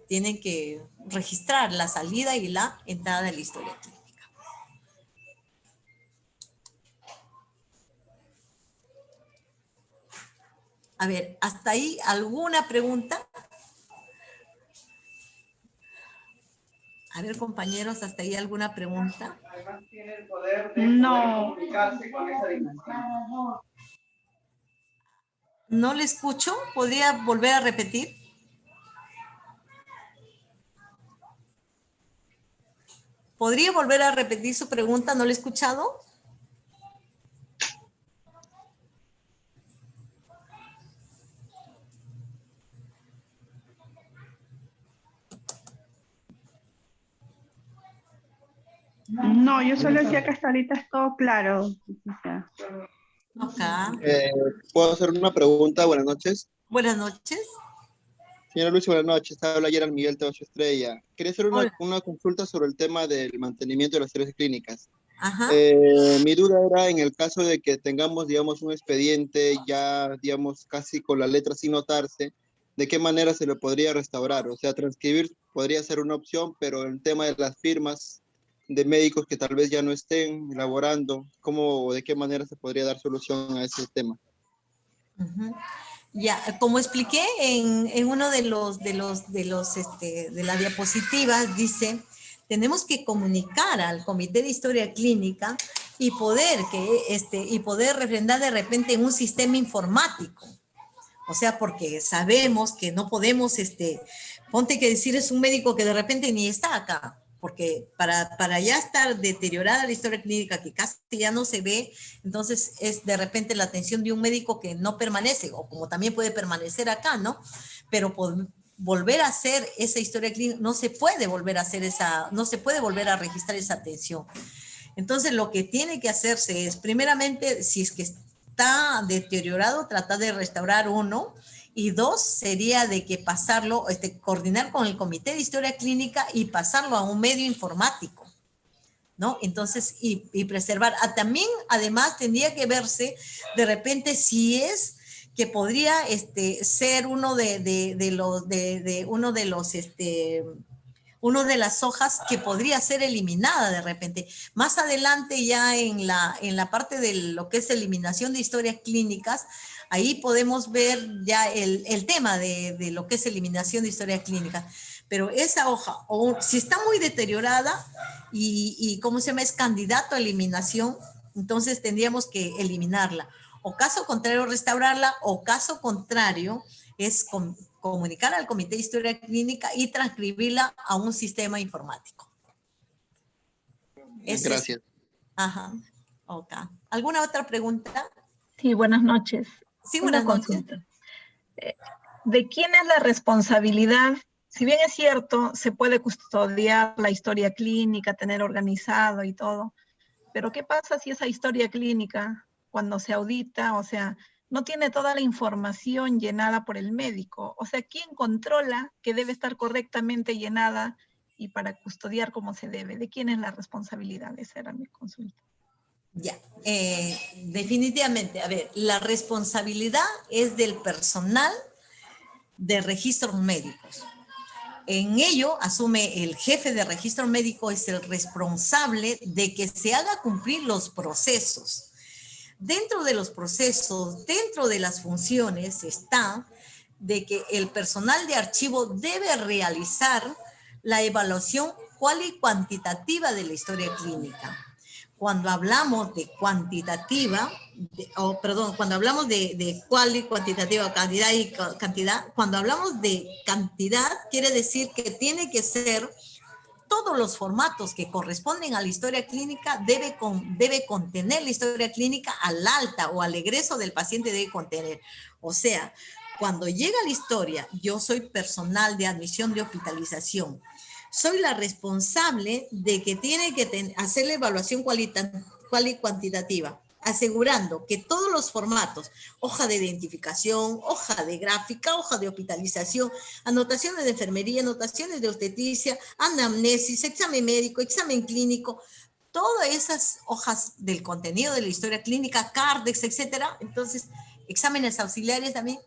tienen que registrar la salida y la entrada de la historia clínica. A ver, ¿hasta ahí alguna pregunta? A ver, compañeros, ¿hasta ahí alguna pregunta? No. No le escucho. ¿Podría volver a repetir? ¿Podría volver a repetir su pregunta? ¿No le he escuchado? No, yo solo decía que hasta ahorita es todo claro. O sea, Ok. ¿Puedo hacer una pregunta? Buenas noches. Buenas noches. Señora Luis, buenas noches. Habla Gerald Miguel Teoso Estrella. Quería hacer Hola. una consulta sobre el tema del mantenimiento de las historias clínicas. Ajá. Mi duda era en el caso de que tengamos, digamos, un expediente ya, digamos, casi con la letra sin notarse, ¿de qué manera se lo podría restaurar? O sea, transcribir podría ser una opción, pero el tema de las firmas de médicos que tal vez ya no estén elaborando, ¿cómo o de qué manera se podría dar solución a ese tema? Ujú. Ya, como expliqué en uno de las diapositivas, dice, tenemos que comunicar al Comité de Historia Clínica y y poder refrendar de repente en un sistema informático. O sea, porque sabemos que no podemos, ponte que decir es un médico que de repente ni está acá, porque para ya estar deteriorada la historia clínica, que casi ya no se ve, entonces es de repente la atención de un médico que no permanece, o como también puede permanecer acá, ¿no? Pero volver a hacer esa historia clínica, no se puede volver a hacer no se puede volver a registrar esa atención. Entonces, lo que tiene que hacerse es, primeramente, si es que está deteriorado, tratar de restaurar uno. Y dos, sería de que pasarlo, coordinar con el Comité de Historia Clínica y pasarlo a un medio informático, ¿no? Entonces, y preservar. También, además, tendría que verse de repente si es que podría ser uno de las hojas que podría ser eliminada de repente. Más adelante ya en la parte de lo que es eliminación de historias clínicas, ahí podemos ver ya el tema de lo que es eliminación de historias clínicas. Pero esa hoja, o si está muy deteriorada y ¿cómo se llama? Es candidato a eliminación, entonces tendríamos que eliminarla. O caso contrario, restaurarla, o caso contrario, es comunicar al Comité de Historia Clínica y transcribirla a un sistema informático. Gracias. Ajá. Ok. ¿Alguna otra pregunta? Sí, buenas noches. Sí, buenas Una noches. consulta. ¿De quién es la responsabilidad? Si bien es cierto, se puede custodiar la historia clínica, tener organizado y todo, pero ¿qué pasa si esa historia clínica, cuando se audita, o sea, no tiene toda la información llenada por el médico? O sea, ¿quién controla que debe estar correctamente llenada y para custodiar como se debe? ¿De quién es la responsabilidad? Esa era mi consulta. Ya, definitivamente, a ver, la responsabilidad es del personal de registros médicos. En ello asume el jefe de registro médico, es el responsable de que se haga cumplir los procesos. Dentro de los procesos, dentro de las funciones está de que el personal de archivo debe realizar la evaluación cual y cuantitativa de la historia clínica. Cuando hablamos de cuantitativa, cuando hablamos de cual y cuantitativa, cantidad y cantidad, cuando hablamos de cantidad, quiere decir que tiene que ser todos los formatos que corresponden a la historia clínica, debe contener la historia clínica al alta o al egreso del paciente debe contener. O sea, cuando llega la historia, yo soy personal de admisión de hospitalización, soy la responsable de que tiene que hacer la evaluación cual y cuantitativa, asegurando que todos los formatos, hoja de identificación, hoja de gráfica, hoja de hospitalización, anotaciones de enfermería, anotaciones de obstetricia, anamnesis, examen médico, examen clínico, todas esas hojas del contenido de la historia clínica, CARDEX, etcétera, entonces, exámenes auxiliares también,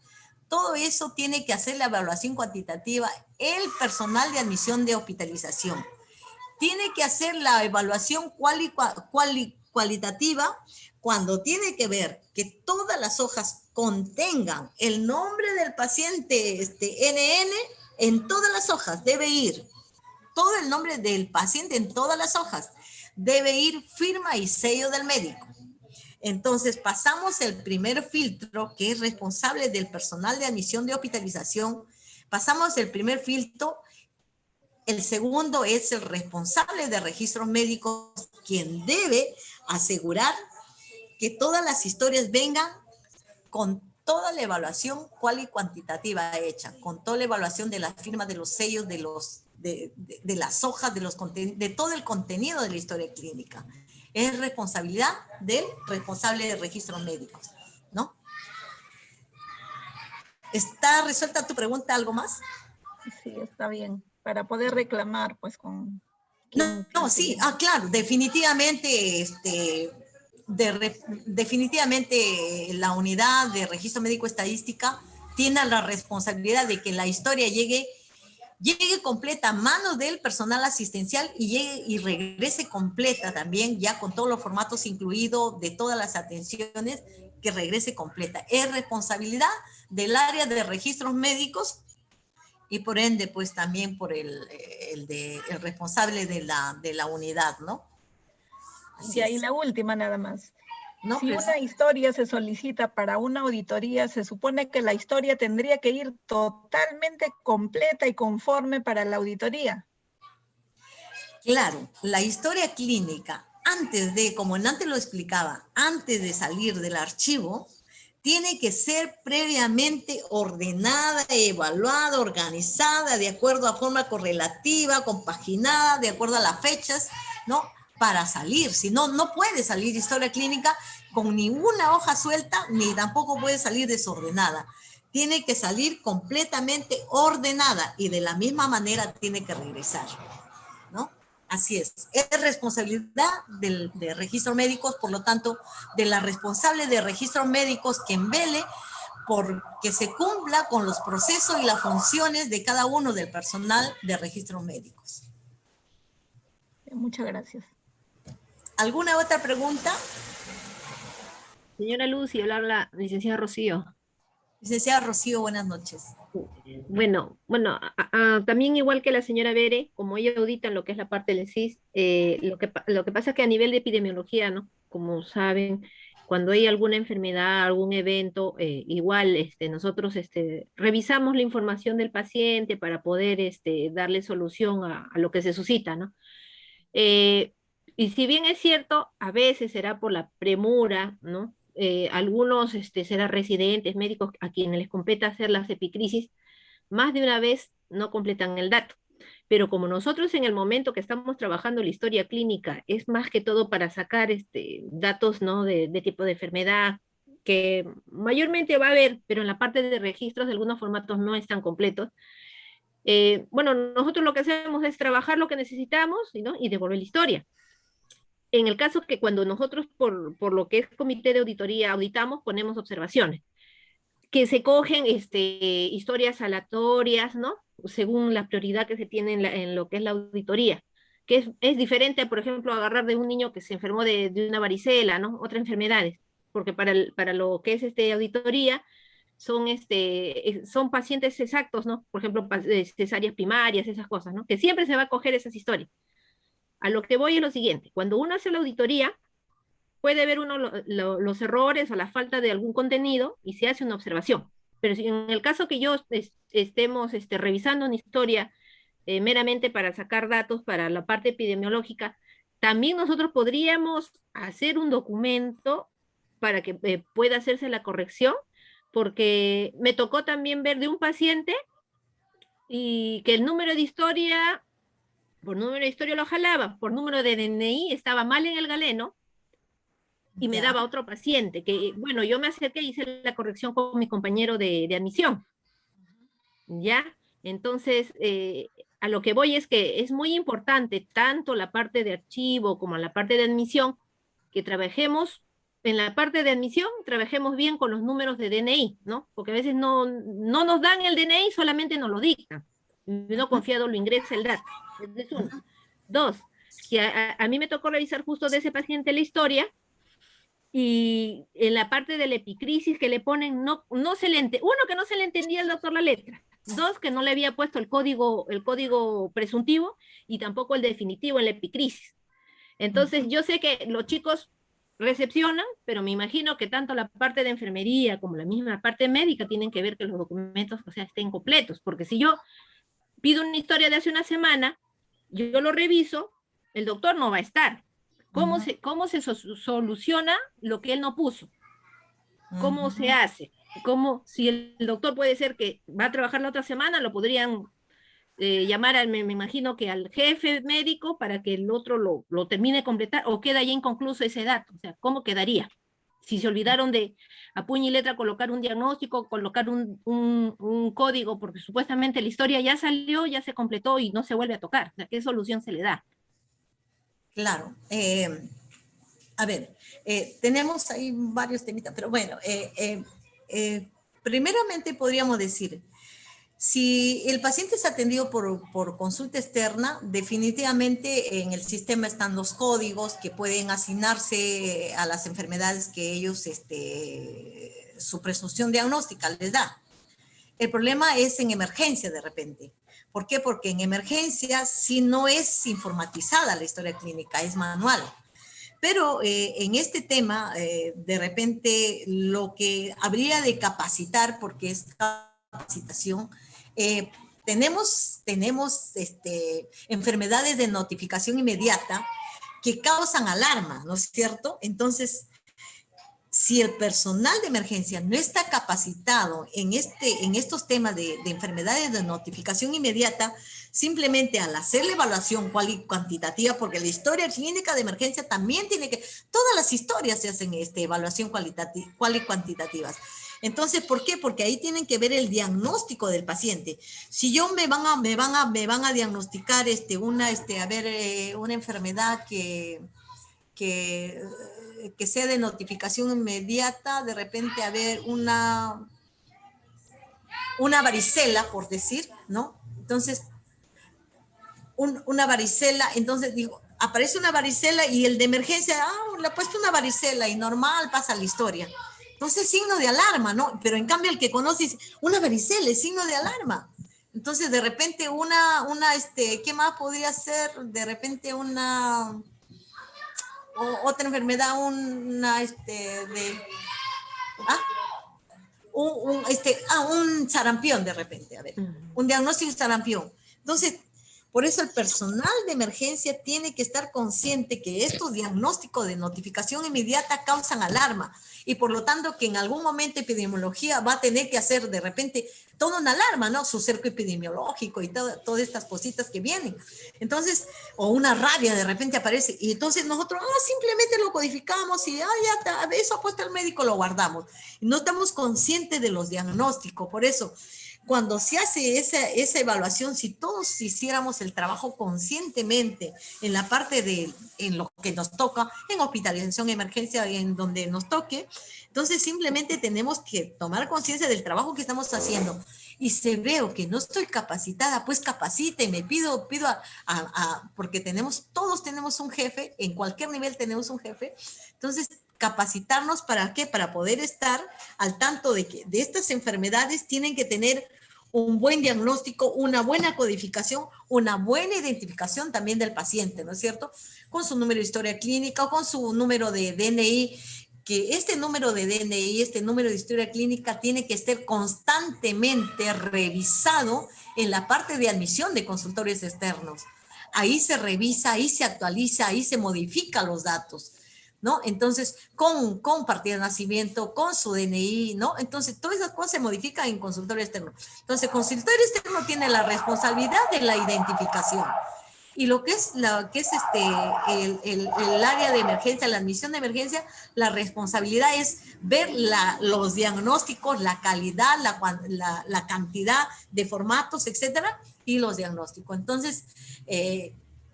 todo eso tiene que hacer la evaluación cuantitativa el personal de admisión de hospitalización. Tiene que hacer la evaluación cualitativa cuando tiene que ver que todas las hojas contengan el nombre del paciente NN en todas las hojas. Debe ir todo el nombre del paciente en todas las hojas. Debe ir firma y sello del médico. Entonces pasamos el primer filtro, que es responsable del personal de admisión de hospitalización. Pasamos el primer filtro. El segundo es el responsable de registros médicos, quien debe asegurar que todas las historias vengan con toda la evaluación cual y cuantitativa hecha, con toda la evaluación de la firma, de los sellos, de las hojas, de todo el contenido de la historia clínica. Es responsabilidad del responsable de registros médicos, ¿no? ¿Está resuelta tu pregunta? ¿Algo más? Sí, está bien. Para poder reclamar, pues, con... No, sí, claro, definitivamente, definitivamente la unidad de registro médico estadística tiene la responsabilidad de que la historia llegue completa a manos del personal asistencial y regrese completa también, ya con todos los formatos incluidos de todas las atenciones, que regrese completa. Es responsabilidad del área de registros médicos y por ende, pues también por el responsable de la unidad, ¿no? Y ahí la última nada más. No, si pues, una historia se solicita para una auditoría, se supone que la historia tendría que ir totalmente completa y conforme para la auditoría. Claro, la historia clínica, como antes lo explicaba, antes de salir del archivo, tiene que ser previamente ordenada, evaluada, organizada, de acuerdo a forma correlativa, compaginada, de acuerdo a las fechas, ¿no? Para salir. Si no, no puede salir historia clínica con ninguna hoja suelta, ni tampoco puede salir desordenada. Tiene que salir completamente ordenada y de la misma manera tiene que regresar, ¿no? Así es responsabilidad de registros médicos, por lo tanto, de la responsable de registros médicos que vele por que se cumpla con los procesos y las funciones de cada uno del personal de registros médicos. Muchas gracias. ¿Alguna otra pregunta? Señora Lucy, habla la licenciada Rocío. Licenciada Rocío, buenas noches. Bueno, también igual que la señora Bere, como ella audita en lo que es la parte del CIS, lo que pasa es que a nivel de epidemiología, ¿no? Como saben, cuando hay alguna enfermedad, algún evento, igual nosotros revisamos la información del paciente para poder darle solución a lo que se suscita, ¿no? Y si bien es cierto, a veces será por la premura, ¿no? Algunos serán residentes, médicos a quienes les compete hacer las epicrisis, más de una vez no completan el dato. Pero como nosotros en el momento que estamos trabajando la historia clínica es más que todo para sacar datos, ¿no? de tipo de enfermedad, que mayormente va a haber, pero en la parte de registros de algunos formatos no están completos. Bueno, nosotros lo que hacemos es trabajar lo que necesitamos, ¿no? Y devolver la historia. En el caso que cuando nosotros, por lo que es comité de auditoría, auditamos, ponemos observaciones, que se cogen historias aleatorias, ¿no? Según la prioridad que se tiene en lo que es la auditoría, que es diferente, por ejemplo, agarrar de un niño que se enfermó de una varicela, ¿no? Otras enfermedades, porque para lo que es auditoría, son pacientes exactos, ¿no? Por ejemplo, cesáreas primarias, esas cosas, ¿no? Que siempre se va a coger esas historias. A lo que voy es lo siguiente, cuando uno hace la auditoría, puede ver uno los errores o la falta de algún contenido y se hace una observación. Pero si en el caso que yo estemos revisando una historia meramente para sacar datos para la parte epidemiológica, también nosotros podríamos hacer un documento para que pueda hacerse la corrección, porque me tocó también ver de un paciente y que el número de historia, por número de historia lo jalaba, por número de DNI estaba mal en el galeno, y me daba otro paciente, que bueno, yo me acerqué y hice la corrección con mi compañero de admisión, ¿ya? Entonces, a lo que voy es que es muy importante, tanto la parte de archivo como la parte de admisión, que trabajemos, en la parte de admisión, trabajemos bien con los números de DNI, ¿no? Porque a veces no nos dan el DNI, solamente nos lo dictan. No confiado lo ingresa el dato. Es uno. Dos, que a mí me tocó revisar justo de ese paciente la historia, y en la parte de la epicrisis que le ponen, no se le uno, que no se le entendía al doctor la letra, dos, que no le había puesto el código presuntivo y tampoco el definitivo en la epicrisis. Entonces yo sé que los chicos recepcionan, pero me imagino que tanto la parte de enfermería como la misma parte médica tienen que ver que los documentos, o sea, estén completos, porque si yo pido una historia de hace una semana, yo lo reviso, el doctor no va a estar. ¿Cómo se soluciona lo que él no puso? ¿Cómo se hace? ¿Cómo? Si el doctor puede ser que va a trabajar la otra semana, lo podrían llamar, me imagino que al jefe médico para que el otro lo termine de completar, o queda ya inconcluso ese dato. O sea, ¿cómo quedaría? Si se olvidaron de a puño y letra colocar un diagnóstico, colocar un código, porque supuestamente la historia ya salió, ya se completó y no se vuelve a tocar. O sea, ¿qué solución se le da? Claro. A ver, tenemos ahí varios temitas, pero bueno, primeramente podríamos decir, si el paciente es atendido por consulta externa, definitivamente en el sistema están los códigos que pueden asignarse a las enfermedades que ellos, su presunción diagnóstica les da. El problema es en emergencia de repente. ¿Por qué? Porque en emergencia sí no es informatizada la historia clínica, es manual. Pero en este tema, de repente, lo que habría de capacitar, porque es capacitación, tenemos enfermedades de notificación inmediata que causan alarma, ¿no es cierto? Entonces, si el personal de emergencia no está capacitado en estos temas de enfermedades de notificación inmediata, simplemente al hacer la evaluación cuantitativa, porque la historia clínica de emergencia también tiene que, todas las historias se hacen evaluación cuantitativas. Entonces, ¿por qué? Porque ahí tienen que ver el diagnóstico del paciente. Si yo me van a diagnosticar una enfermedad que sea de notificación inmediata, de repente una varicela, por decir, ¿no? Entonces, una varicela, entonces digo, aparece una varicela y el de emergencia, le ha puesto una varicela y normal pasa la historia. Entonces, signo de alarma, ¿no? Pero en cambio el que conoce dice, una varicela es signo de alarma. Entonces, de repente ¿qué más podría ser? De repente otra enfermedad, un sarampión de repente, a ver, un diagnóstico de sarampión. Entonces, por eso el personal de emergencia tiene que estar consciente que estos diagnósticos de notificación inmediata causan alarma y por lo tanto que en algún momento epidemiología va a tener que hacer de repente toda una alarma, ¿no? Su cerco epidemiológico y todas estas cositas que vienen. Entonces, o una rabia de repente aparece y entonces nosotros simplemente lo codificamos y ya eso ha puesto el médico, lo guardamos. Y no estamos conscientes de los diagnósticos, por eso cuando se hace esa evaluación, si todos hiciéramos el trabajo conscientemente en la parte en lo que nos toca, en hospitalización, emergencia, en donde nos toque, entonces simplemente tenemos que tomar conciencia del trabajo que estamos haciendo. Y si veo que no estoy capacitada, pues capacite, me pido porque todos tenemos un jefe, en cualquier nivel tenemos un jefe, entonces capacitarnos ¿para qué? Para poder estar al tanto de que de estas enfermedades tienen que tener un buen diagnóstico, una buena codificación, una buena identificación también del paciente, ¿no es cierto? Con su número de historia clínica o con su número de DNI, que este número de DNI, este número de historia clínica tiene que estar constantemente revisado en la parte de admisión de consultorios externos. Ahí se revisa, ahí se actualiza, ahí se modifican los datos, ¿no? Entonces, con partida de nacimiento, con su DNI, ¿no? Entonces, todas esas cosas se modifican en consultorio externo. Entonces, consultorio externo tiene la responsabilidad de la identificación. Y lo que es, el área de emergencia, la admisión de emergencia, la responsabilidad es ver los diagnósticos, la calidad, la cantidad de formatos, etcétera, y los diagnósticos. Entonces,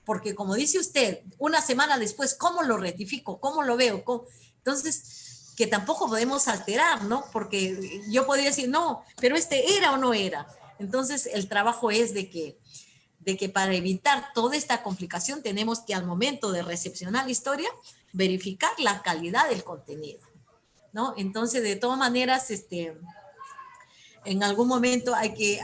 porque como dice usted, una semana después, ¿cómo lo rectifico? ¿Cómo lo veo? Entonces, que tampoco podemos alterar, ¿no? Porque yo podría decir, no, pero ¿era o no era? Entonces, el trabajo es de que para evitar toda esta complicación, tenemos que al momento de recepcionar la historia, verificar la calidad del contenido, ¿no? Entonces, de todas maneras, en algún momento hay que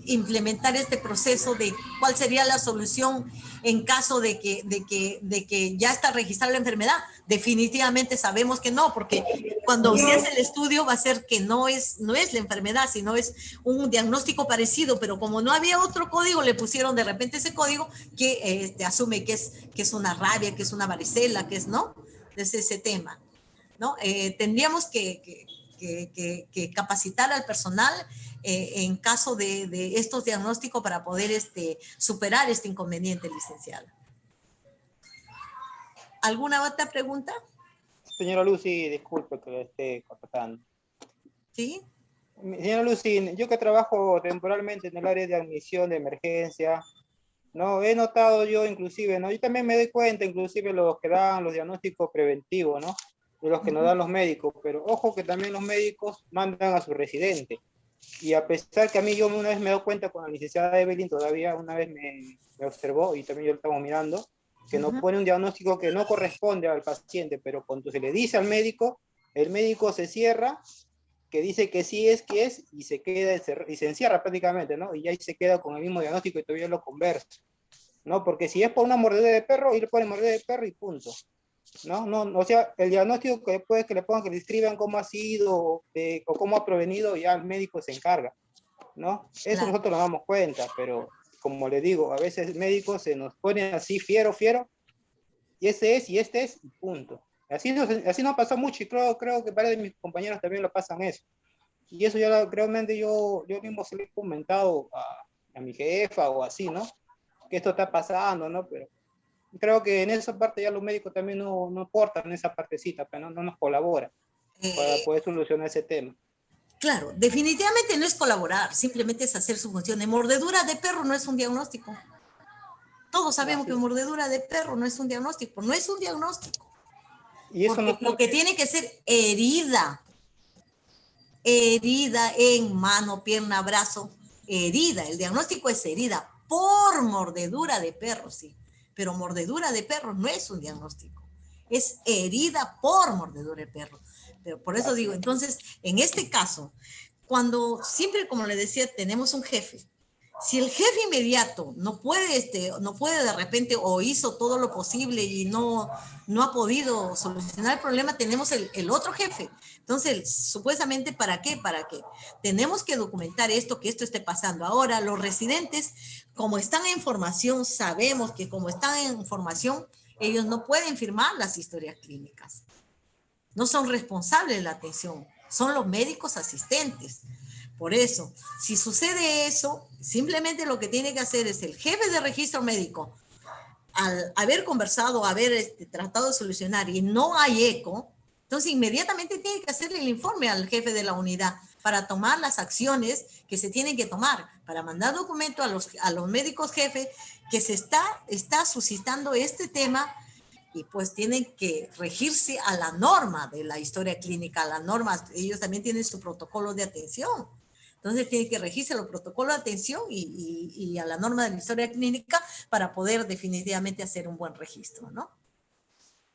implementar este proceso de cuál sería la solución en caso de que ya está registrada la enfermedad. Definitivamente sabemos que no, porque cuando se hace el estudio va a ser que no es la enfermedad, sino es un diagnóstico parecido, pero como no había otro código, le pusieron de repente ese código que asume que es una rabia, que es una varicela, que es, ¿no? Es ese tema, ¿no? Tendríamos que que capacitar al personal en caso de estos diagnósticos para poder superar este inconveniente, licenciada. ¿Alguna otra pregunta? Señora Lucy, disculpe que le esté contestando. ¿Sí? Señora Lucy, yo que trabajo temporalmente en el área de admisión de emergencia, no, he notado yo inclusive, ¿no? Yo también me doy cuenta, inclusive los que dan los diagnósticos preventivos, ¿no? De los que nos dan los médicos, pero ojo que también los médicos mandan a su residente. Y a pesar que a mí yo una vez me doy cuenta con la licenciada Evelyn, todavía una vez me observó y también yo lo estamos mirando, que nos pone un diagnóstico que no corresponde al paciente, pero cuando se le dice al médico, el médico se cierra, que dice que sí es, que es, y se queda, y se encierra prácticamente, ¿no? Y ya se queda con el mismo diagnóstico y todavía lo conversa, ¿no? Porque si es por una mordedura de perro, y le pone mordedura de perro y punto, ¿no? No, o sea, el diagnóstico que después que le pongan, que le describan cómo ha sido, o cómo ha provenido, ya el médico se encarga, ¿no? Eso Claro. nosotros nos damos cuenta, pero como le digo, a veces el médico se nos pone así, fiero, y ese es, y este es, y punto. Así nos pasó mucho, y creo que varios de mis compañeros también lo pasan eso. Y eso ya realmente yo mismo se lo he comentado a mi jefa o así, ¿no? Que esto está pasando, ¿no? Pero creo que en esa parte ya los médicos también no aportan esa partecita, pero no nos colaboran para poder solucionar ese tema. Claro, definitivamente no es colaborar, simplemente es hacer su función. De mordedura de perro no es un diagnóstico. Todos sabemos que mordedura de perro no es un diagnóstico, no es un diagnóstico. Y eso porque lo que tiene que ser herida en mano, pierna, brazo, herida. El diagnóstico es herida por mordedura de perro, sí. Pero mordedura de perro no es un diagnóstico. Es herida por mordedura de perro. Pero por eso digo, entonces, en este caso, cuando siempre, como le decía, tenemos un jefe, si el jefe inmediato no puede de repente o hizo todo lo posible y no ha podido solucionar el problema, tenemos el otro jefe. Entonces, supuestamente, ¿para qué? Para que tenemos que documentar que esto esté pasando. Ahora, los residentes, como están en formación, sabemos que como están en formación, ellos no pueden firmar las historias clínicas. No son responsables de la atención, son los médicos asistentes. Por eso, si sucede eso, simplemente lo que tiene que hacer es el jefe de registro médico, al haber conversado, haber tratado de solucionar y no hay eco, entonces inmediatamente tiene que hacerle el informe al jefe de la unidad para tomar las acciones que se tienen que tomar, para mandar documento a los médicos jefes que se está suscitando este tema y pues tienen que regirse a la norma de la historia clínica, a las normas. Ellos también tienen su protocolo de atención. Entonces tiene que regirse los protocolos de atención y a la norma de la historia clínica para poder definitivamente hacer un buen registro, ¿no?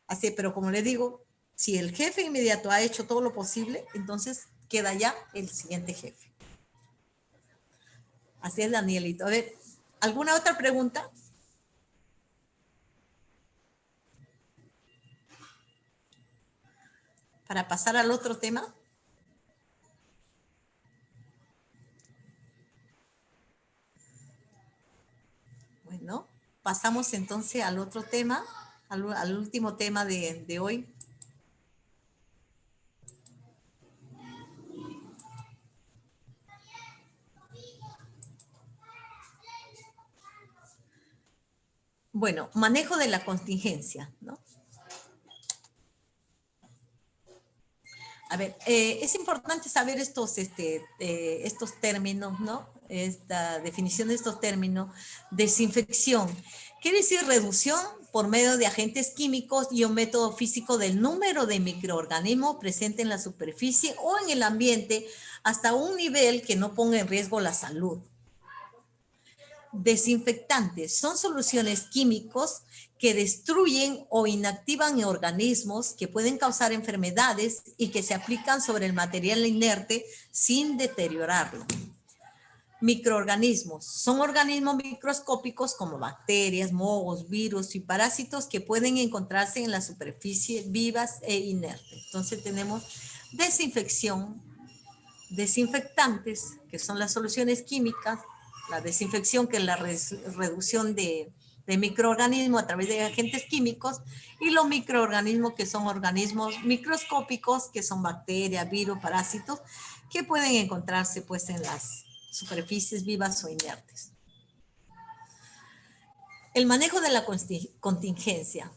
Así, pero como les digo, si el jefe inmediato ha hecho todo lo posible, entonces queda ya el siguiente jefe. Así es, Danielito. A ver, ¿alguna otra pregunta? Para pasar al otro tema. Bueno, pasamos entonces al otro tema, al último tema de hoy. Bueno, manejo de la contingencia, ¿no? A ver, es importante saber estos términos, ¿no? Esta definición de estos términos. Desinfección quiere decir reducción por medio de agentes químicos y un método físico del número de microorganismos presentes en la superficie o en el ambiente hasta un nivel que no ponga en riesgo la salud. Desinfectantes son soluciones químicos que destruyen o inactivan organismos que pueden causar enfermedades y que se aplican sobre el material inerte sin deteriorarlo. Microorganismos son organismos microscópicos como bacterias, mohos, virus y parásitos que pueden encontrarse en la superficie vivas e inertes. Entonces tenemos desinfección, desinfectantes, que son las soluciones químicas, la desinfección, que es la reducción de de microorganismos a través de agentes químicos, y los microorganismos que son organismos microscópicos, que son bacterias, virus, parásitos, que pueden encontrarse pues en las superficies vivas o inertes. El manejo de la contingencia.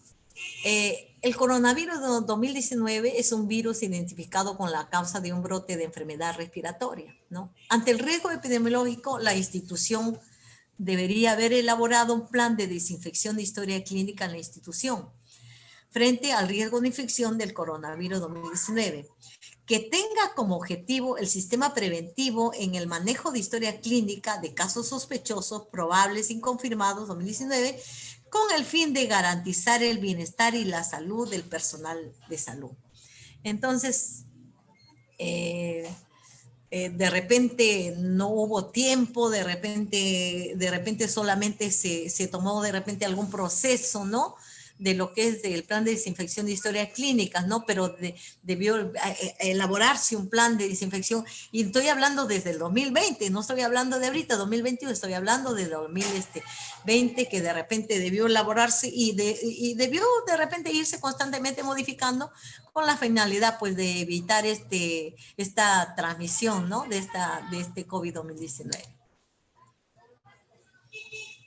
El coronavirus de 2019 es un virus identificado con la causa de un brote de enfermedad respiratoria, ¿no? Ante el riesgo epidemiológico, la institución debería haber elaborado un plan de desinfección de historia clínica en la institución frente al riesgo de infección del coronavirus 2019, que tenga como objetivo el sistema preventivo en el manejo de historia clínica de casos sospechosos, probables, inconfirmados 2019, con el fin de garantizar el bienestar y la salud del personal de salud. Entonces, de repente no hubo tiempo, de repente solamente se tomó de repente algún proceso, ¿no? De lo que es el plan de desinfección de historias clínicas, ¿no? Pero debió elaborarse un plan de desinfección, y estoy hablando desde el 2020, no estoy hablando de ahorita, 2021, estoy hablando de 2020, que de repente debió elaborarse y debió de repente irse constantemente modificando con la finalidad pues de evitar esta transmisión, ¿no? de este COVID-2019.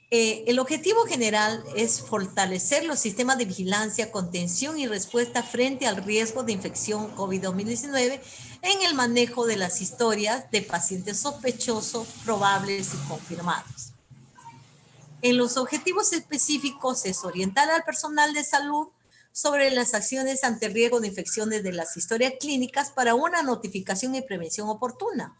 El objetivo general es fortalecer los sistemas de vigilancia, contención y respuesta frente al riesgo de infección COVID-2019 en el manejo de las historias de pacientes sospechosos, probables y confirmados. En los objetivos específicos es orientar al personal de salud sobre las acciones ante el riesgo de infecciones de las historias clínicas para una notificación y prevención oportuna.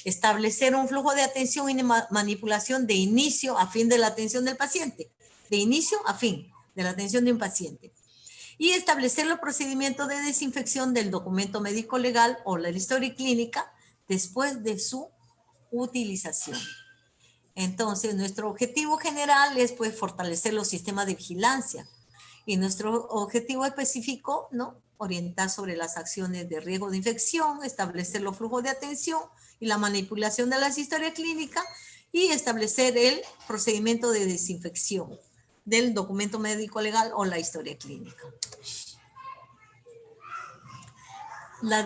Establecer un flujo de atención y manipulación de inicio a fin de la atención del paciente, de inicio a fin de la atención de un paciente. Y establecer los procedimientos de desinfección del documento médico legal o la historia clínica después de su utilización. Entonces, nuestro objetivo general es pues fortalecer los sistemas de vigilancia, y nuestro objetivo específico, ¿no? Orientar sobre las acciones de riesgo de infección, establecer los flujos de atención y la manipulación de las historias clínicas, y establecer el procedimiento de desinfección del documento médico legal o la historia clínica.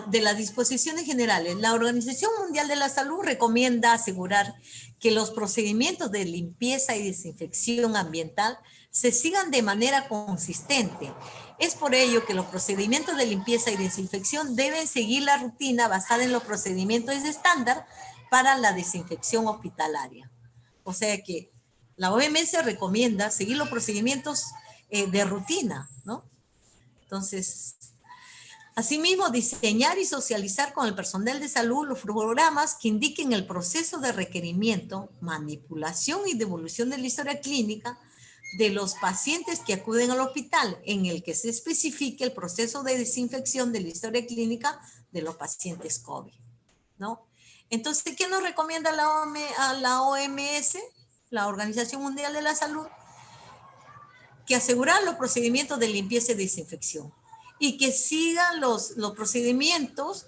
De las disposiciones generales, la Organización Mundial de la Salud recomienda asegurar que los procedimientos de limpieza y desinfección ambiental se sigan de manera consistente. Es por ello que los procedimientos de limpieza y desinfección deben seguir la rutina basada en los procedimientos estándar para la desinfección hospitalaria. O sea que la OMS recomienda seguir los procedimientos de rutina, ¿no? Entonces, asimismo, diseñar y socializar con el personal de salud los programas que indiquen el proceso de requerimiento, manipulación y devolución de la historia clínica de los pacientes que acuden al hospital, en el que se especifique el proceso de desinfección de la historia clínica de los pacientes COVID, ¿no? Entonces, ¿qué nos recomienda la OMS, la Organización Mundial de la Salud? Que asegurar los procedimientos de limpieza y desinfección, y que sigan los procedimientos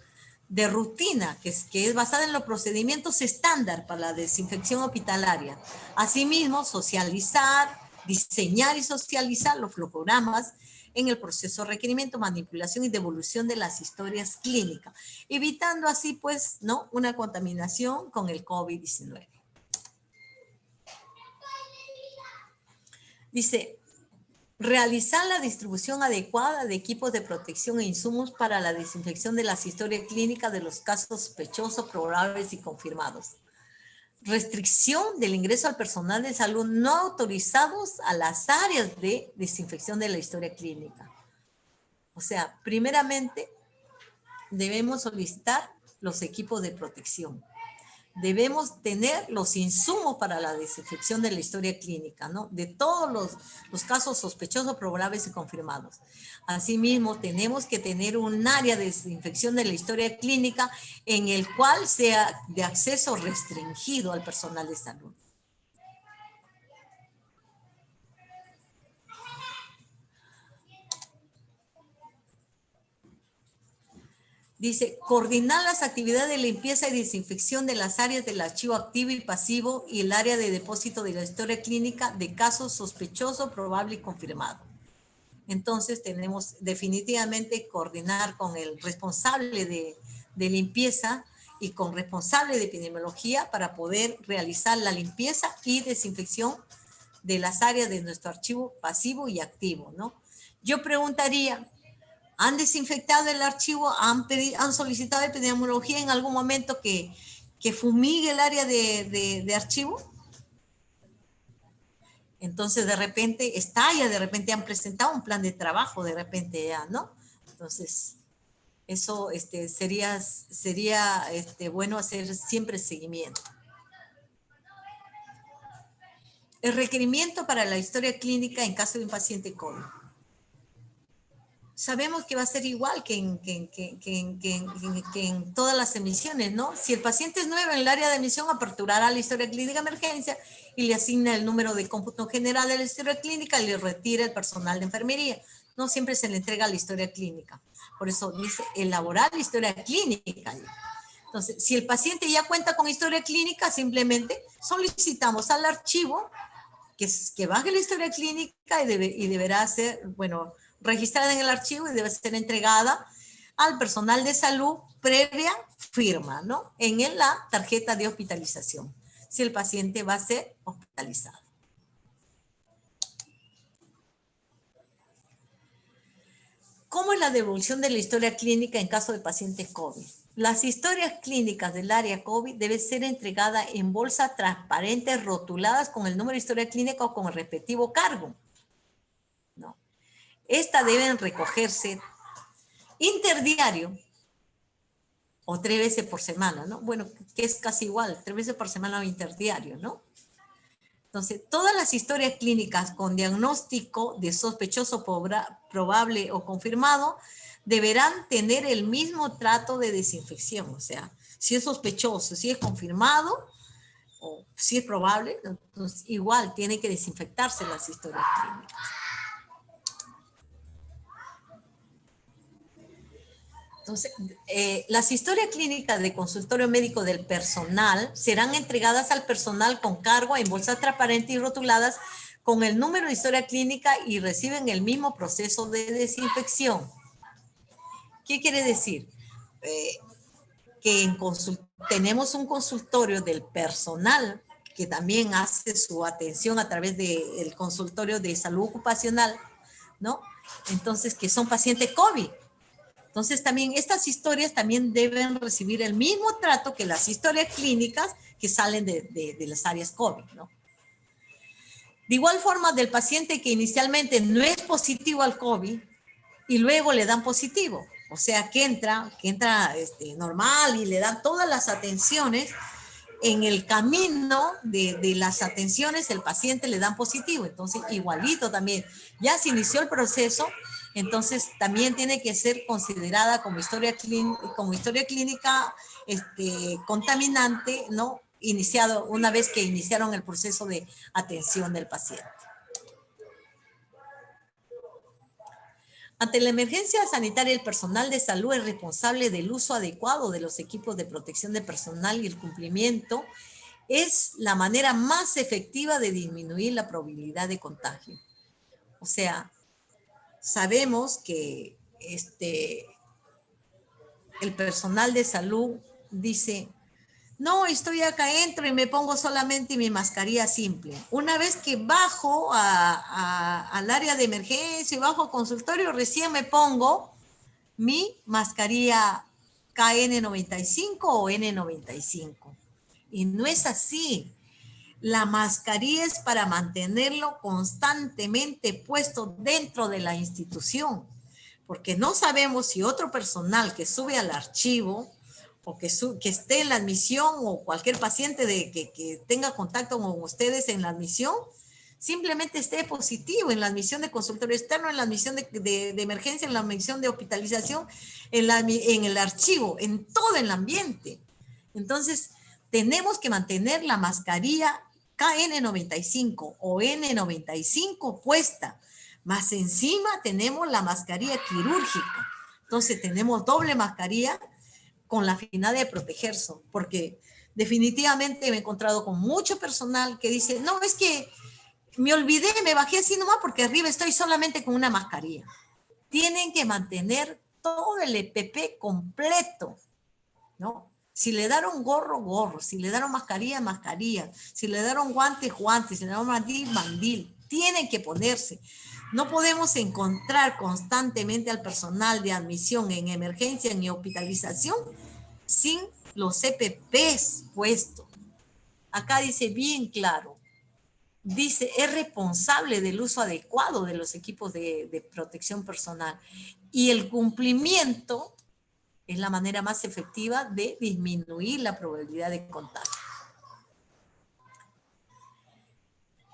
de rutina, que es basada en los procedimientos estándar para la desinfección hospitalaria. Asimismo, diseñar y socializar los programas en el proceso de requerimiento, manipulación y devolución de las historias clínicas, evitando así, pues, ¿no?, una contaminación con el COVID-19. Dice, realizar la distribución adecuada de equipos de protección e insumos para la desinfección de las historias clínicas de los casos sospechosos, probables y confirmados. Restricción del ingreso al personal de salud no autorizados a las áreas de desinfección de la historia clínica. O sea, primeramente, debemos solicitar los equipos de protección. Debemos tener los insumos para la desinfección de la historia clínica, ¿no?, de todos los casos sospechosos, probables y confirmados. Asimismo, tenemos que tener un área de desinfección de la historia clínica en el cual sea de acceso restringido al personal de salud. Dice, coordinar las actividades de limpieza y desinfección de las áreas del archivo activo y pasivo y el área de depósito de la historia clínica de casos sospechoso, probable y confirmado. Entonces tenemos definitivamente coordinar con el responsable de limpieza y con responsable de epidemiología para poder realizar la limpieza y desinfección de las áreas de nuestro archivo pasivo y activo, ¿no? Yo preguntaría, ¿han desinfectado el archivo? ¿Han solicitado epidemiología en algún momento que fumigue el área de archivo? Entonces, de repente estalla, de repente han presentado un plan de trabajo, de repente ya, ¿no? Entonces, eso sería bueno hacer siempre seguimiento. El requerimiento para la historia clínica en caso de un paciente COVID. Sabemos que va a ser igual que en todas las emisiones, ¿no? Si el paciente es nuevo en el área de emisión, aperturará la historia clínica de emergencia y le asigna el número de cómputo general de la historia clínica y le retira el personal de enfermería. No siempre se le entrega la historia clínica. Por eso dice elaborar la historia clínica. Entonces, si el paciente ya cuenta con historia clínica, simplemente solicitamos al archivo que baje la historia clínica y deberá ser, bueno, registrada en el archivo y debe ser entregada al personal de salud previa firma, ¿no? En la tarjeta de hospitalización, si el paciente va a ser hospitalizado. ¿Cómo es la devolución de la historia clínica en caso de pacientes COVID? Las historias clínicas del área COVID deben ser entregadas en bolsas transparentes rotuladas con el número de historia clínica o con el respectivo cargo. ¿No? Estas deben recogerse interdiario o 3 veces por semana, ¿no? Bueno, que es casi igual, 3 veces por semana o interdiario, ¿no? Entonces, todas las historias clínicas con diagnóstico de sospechoso, probable o confirmado deberán tener el mismo trato de desinfección. O sea, si es sospechoso, si es confirmado o si es probable, entonces igual tiene que desinfectarse las historias clínicas. Entonces, las historias clínicas de consultorio médico del personal serán entregadas al personal con cargo en bolsas transparentes y rotuladas con el número de historia clínica y reciben el mismo proceso de desinfección. ¿Qué quiere decir? Que tenemos un consultorio del personal que también hace su atención a través del consultorio de salud ocupacional, ¿no? Entonces, que son pacientes COVID. Entonces, también estas historias también deben recibir el mismo trato que las historias clínicas que salen de las áreas COVID, ¿no? De igual forma, del paciente que inicialmente no es positivo al COVID y luego le dan positivo. O sea, que entra normal y le dan todas las atenciones. En el camino de las atenciones, el paciente le dan positivo. Entonces, igualito también. Ya se inició el proceso, entonces también tiene que ser considerada como historia clínica contaminante, ¿no? Iniciado una vez que iniciaron el proceso de atención del paciente. Ante la emergencia sanitaria, el personal de salud es responsable del uso adecuado de los equipos de protección de personal y el cumplimiento es la manera más efectiva de disminuir la probabilidad de contagio. O sea, sabemos que el personal de salud dice, no, estoy acá, entro y me pongo solamente mi mascarilla simple. Una vez que bajo al área de emergencia y bajo al consultorio, recién me pongo mi mascarilla KN95 o N95. Y no es así. La mascarilla es para mantenerlo constantemente puesto dentro de la institución, porque no sabemos si otro personal que sube al archivo o que esté en la admisión o cualquier paciente que tenga contacto con ustedes en la admisión, simplemente esté positivo en la admisión de consultorio externo, en la admisión de emergencia, en la admisión de hospitalización, en el archivo, en todo el ambiente. Entonces, tenemos que mantener la mascarilla KN95 o N95 puesta, más encima tenemos la mascarilla quirúrgica. Entonces, tenemos doble mascarilla con la finalidad de protegerse, porque definitivamente me he encontrado con mucho personal que dice, no, es que me olvidé, me bajé así nomás porque arriba estoy solamente con una mascarilla. Tienen que mantener todo el EPP completo, ¿no? Si le dieron gorro, gorro. Si le dieron mascarilla, mascarilla. Si le dieron guantes, guantes. Si le dieron mandil, mandil. Tienen que ponerse. No podemos encontrar constantemente al personal de admisión en emergencia ni hospitalización sin los EPPs puestos. Acá dice bien claro. Dice, es responsable del uso adecuado de los equipos de protección personal. Y el cumplimiento es la manera más efectiva de disminuir la probabilidad de contagio.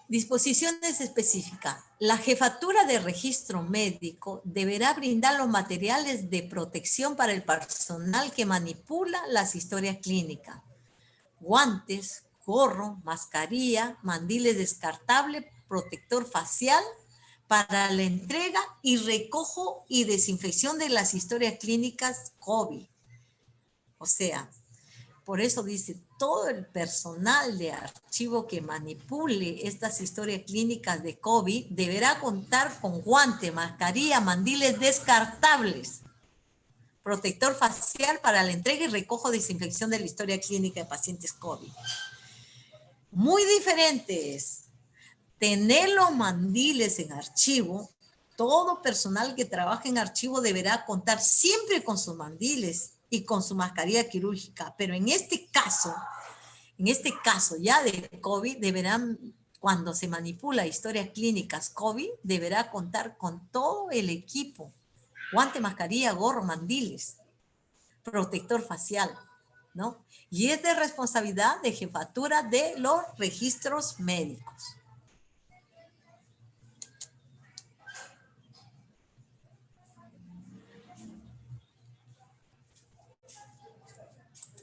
Disposiciones específicas. La jefatura de registro médico deberá brindar los materiales de protección para el personal que manipula las historias clínicas. Guantes, gorro, mascarilla, mandiles descartables, protector facial para la entrega y recojo y desinfección de las historias clínicas COVID. O sea, por eso dice, todo el personal de archivo que manipule estas historias clínicas de COVID deberá contar con guante, mascarilla, mandiles descartables, protector facial para la entrega y recojo de desinfección de la historia clínica de pacientes COVID. Muy diferente es tener los mandiles en archivo. Todo personal que trabaja en archivo deberá contar siempre con sus mandiles y con su mascarilla quirúrgica, pero en este caso ya de COVID, deberán, cuando se manipula historias clínicas COVID, deberá contar con todo el equipo, guante, mascarilla, gorro, mandiles, protector facial, ¿no? Y es de responsabilidad de jefatura de los registros médicos.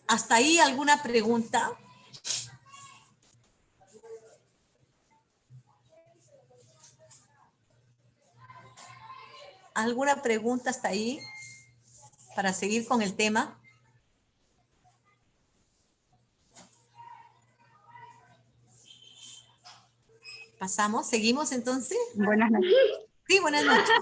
¿Hasta ahí alguna pregunta? ¿Alguna pregunta hasta ahí para seguir con el tema? ¿Pasamos? ¿Seguimos entonces? Buenas noches. Sí, buenas noches.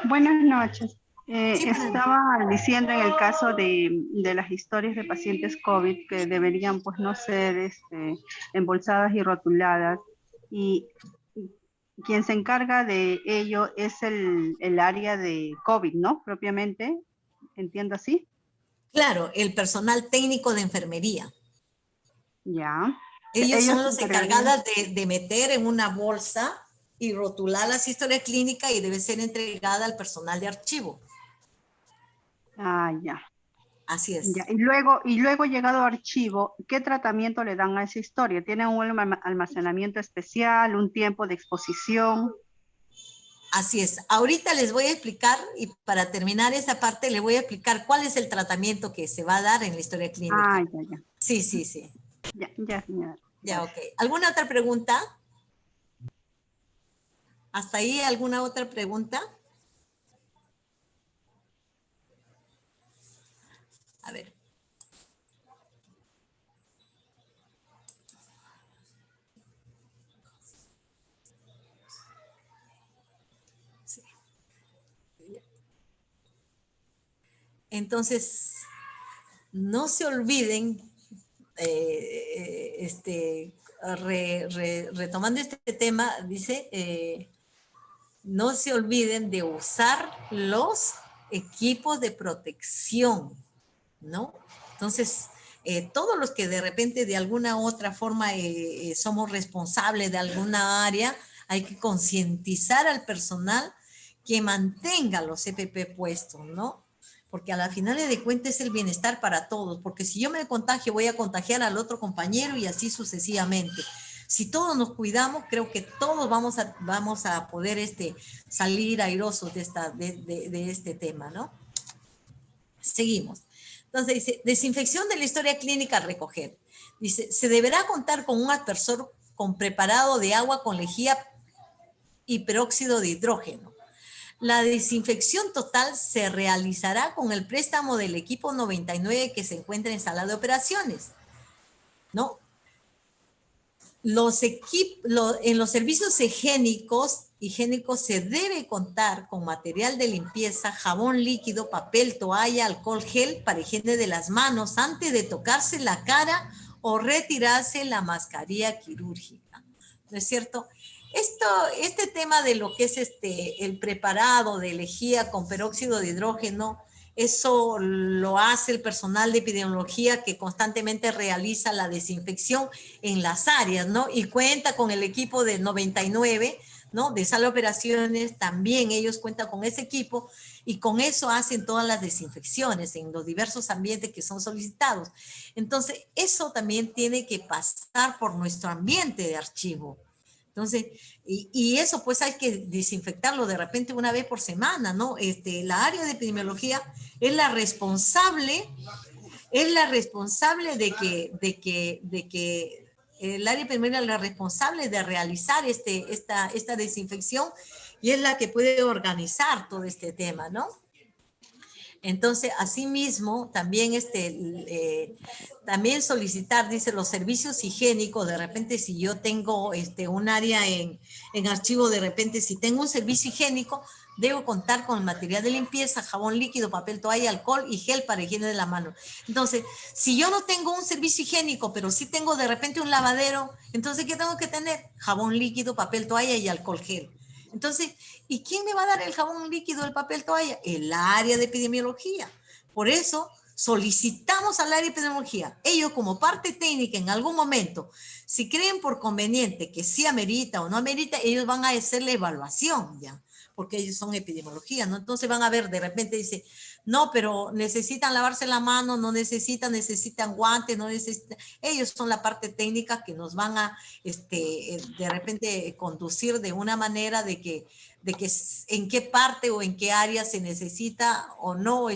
Buenas noches. Sí, Estaba diciendo en el caso de las historias de pacientes COVID que deberían pues no ser embolsadas y rotuladas, y quien se encarga de ello es el área de COVID, ¿no? Propiamente, entiendo así. Claro, el personal técnico de enfermería. Ya. Ellos son los se encargados de meter en una bolsa y rotular las historias clínicas y debe ser entregada al personal de archivo. Ah, ya. Así es. Ya. Y luego llegado a archivo, ¿qué tratamiento le dan a esa historia? ¿Tienen un almacenamiento especial, un tiempo de exposición? Así es. Ahorita les voy a explicar, y para terminar esa parte, les voy a explicar cuál es el tratamiento que se va a dar en la historia clínica. Ah, ya. Sí, sí, sí. Ya, señora. Ya, ok. ¿Alguna otra pregunta? ¿Hasta ahí alguna otra pregunta? A ver. Sí. Entonces, no se olviden, retomando este tema, dice, no se olviden de usar los equipos de protección, ¿no? Entonces, todos los que de repente de alguna otra forma somos responsables de alguna área, hay que concientizar al personal que mantenga los EPP puestos, ¿no? Porque a la final de cuentas es el bienestar para todos, porque si yo me contagio voy a contagiar al otro compañero y así sucesivamente. Si todos nos cuidamos, creo que todos vamos a poder salir airosos de este tema, ¿no? Seguimos. Entonces dice, desinfección de la historia clínica a recoger. Dice, se deberá contar con un aspersor con preparado de agua con lejía y peróxido de hidrógeno. La desinfección total se realizará con el préstamo del equipo 99 que se encuentra en sala de operaciones, ¿no? En los servicios higiénicos se debe contar con material de limpieza, jabón líquido, papel, toalla, alcohol gel para higiene de las manos antes de tocarse la cara o retirarse la mascarilla quirúrgica. ¿No es cierto? Este tema de lo que es el preparado de lejía con peróxido de hidrógeno, eso lo hace el personal de epidemiología que constantemente realiza la desinfección en las áreas, ¿no? Y cuenta con el equipo de 99, ¿no? De sala de operaciones, también ellos cuentan con ese equipo y con eso hacen todas las desinfecciones en los diversos ambientes que son solicitados. Entonces, eso también tiene que pasar por nuestro ambiente de archivo. Entonces, y eso pues hay que desinfectarlo de repente una vez por semana, ¿no? La área de epidemiología es la responsable de que el área epidemiológica es la responsable de realizar esta desinfección y es la que puede organizar todo este tema, ¿no? Entonces, asimismo, también, también solicitar, dice, los servicios higiénicos, de repente si yo tengo un área en archivo, de repente si tengo un servicio higiénico, debo contar con el material de limpieza, jabón líquido, papel, toalla, alcohol y gel para higiene de la mano. Entonces, si yo no tengo un servicio higiénico, pero sí tengo de repente un lavadero, entonces, ¿qué tengo que tener? Jabón líquido, papel, toalla y alcohol gel. Entonces, ¿y quién me va a dar el jabón líquido, el papel toalla? El área de epidemiología. Por eso solicitamos al área de epidemiología, ellos como parte técnica en algún momento, si creen por conveniente que sí amerita o no amerita, ellos van a hacer la evaluación ya, porque ellos son epidemiología, ¿no? Entonces van a ver, de repente dice, no, pero necesitan lavarse la mano, no necesitan guantes, no necesitan, ellos son la parte técnica que nos van a, de repente, conducir de una manera de que en qué parte o en qué área se necesita o no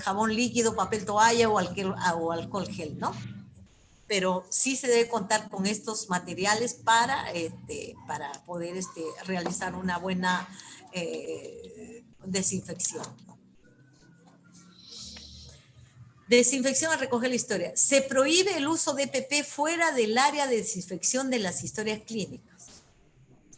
jabón líquido, papel toalla o alcohol gel, ¿no? Pero sí se debe contar con estos materiales para poder realizar una buena desinfección. Desinfección al recoger la historia. Se prohíbe el uso de EPP fuera del área de desinfección de las historias clínicas,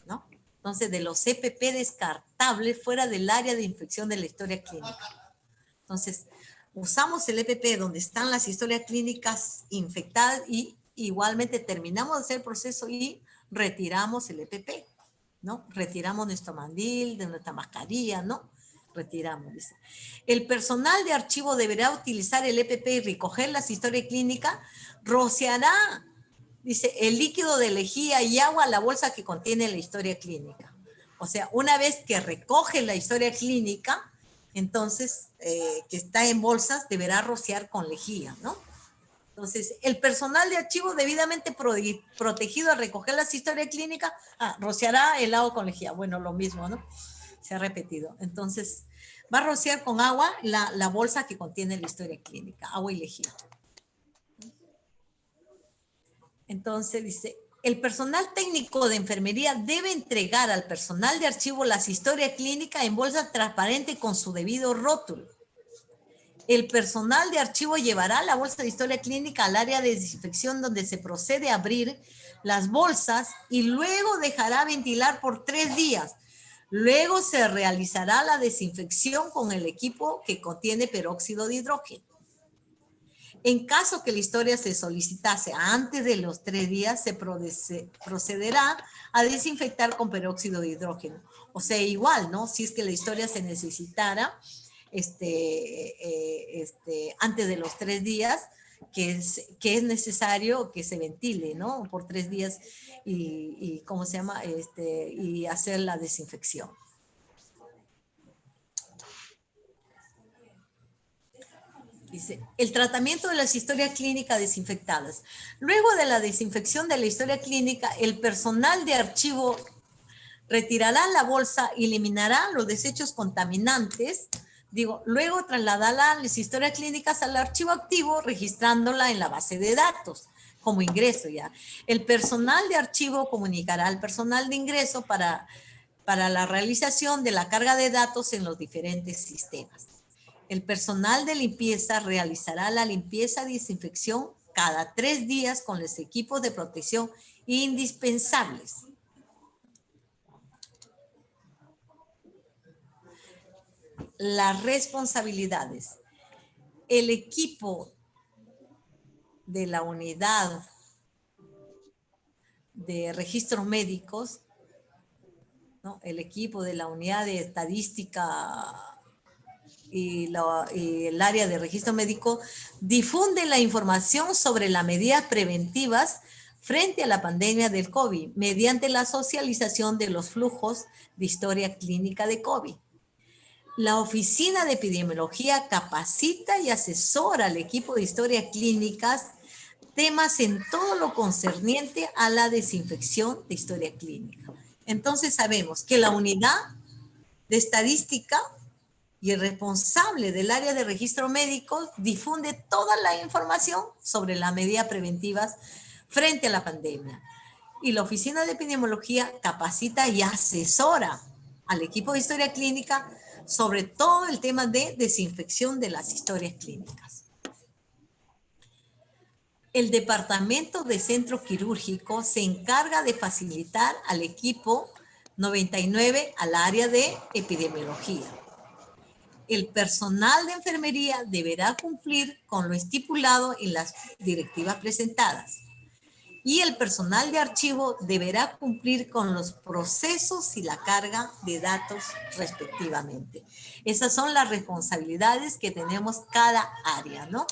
¿no? Entonces, de los EPP descartables fuera del área de infección de la historia clínica. Entonces, usamos el EPP donde están las historias clínicas infectadas y igualmente terminamos de hacer el proceso y retiramos el EPP, ¿no? Retiramos nuestro mandil, de nuestra mascarilla, ¿no? Retiramos, dice. El personal de archivo deberá utilizar el EPP y recoger las historias clínicas, rociará, dice, el líquido de lejía y agua a la bolsa que contiene la historia clínica. O sea, una vez que recoge la historia clínica, entonces, que está en bolsas, deberá rociar con lejía, ¿no? Entonces, el personal de archivo debidamente protegido al recoger las historias clínicas, rociará el agua con lejía. Bueno, lo mismo, ¿no? Se ha repetido. Entonces, va a rociar con agua la bolsa que contiene la historia clínica, agua y lejía. Entonces, dice, el personal técnico de enfermería debe entregar al personal de archivo las historias clínicas en bolsa transparente con su debido rótulo. El personal de archivo llevará la bolsa de historia clínica al área de desinfección donde se procede a abrir las bolsas y luego dejará ventilar por 3 días. Luego se realizará la desinfección con el equipo que contiene peróxido de hidrógeno. En caso que la historia se solicitase antes de los 3 días, se procederá a desinfectar con peróxido de hidrógeno. O sea, igual, ¿no? Si es que la historia se necesitara antes de los 3 días, que es necesario que se ventile, ¿no? Por 3 días y ¿cómo se llama? Y hacer la desinfección. Dice, el tratamiento de las historias clínicas desinfectadas. Luego de la desinfección de la historia clínica, el personal de archivo retirará la bolsa y eliminará los desechos contaminantes. Luego trasladará las historias clínicas al archivo activo, registrándola en la base de datos como ingreso ya. El personal de archivo comunicará al personal de ingreso para para la realización de la carga de datos en los diferentes sistemas. El personal de limpieza realizará la limpieza y desinfección cada 3 días con los equipos de protección indispensables. Las responsabilidades. El equipo de la unidad de registros médicos, ¿no? El equipo de la unidad de estadística y el área de registro médico difunde la información sobre las medidas preventivas frente a la pandemia del COVID mediante la socialización de los flujos de historia clínica de COVID. La Oficina de Epidemiología capacita y asesora al equipo de historia clínicas temas en todo lo concerniente a la desinfección de historia clínica. Entonces sabemos que la unidad de estadística y el responsable del área de registro médico difunde toda la información sobre las medidas preventivas frente a la pandemia. Y la Oficina de Epidemiología capacita y asesora al equipo de historia clínica sobre todo el tema de desinfección de las historias clínicas. El Departamento de Centro Quirúrgico se encarga de facilitar al equipo 99 al área de epidemiología. El personal de enfermería deberá cumplir con lo estipulado en las directivas presentadas. Y el personal de archivo deberá cumplir con los procesos y la carga de datos respectivamente. Esas son las responsabilidades que tenemos cada área, ¿no?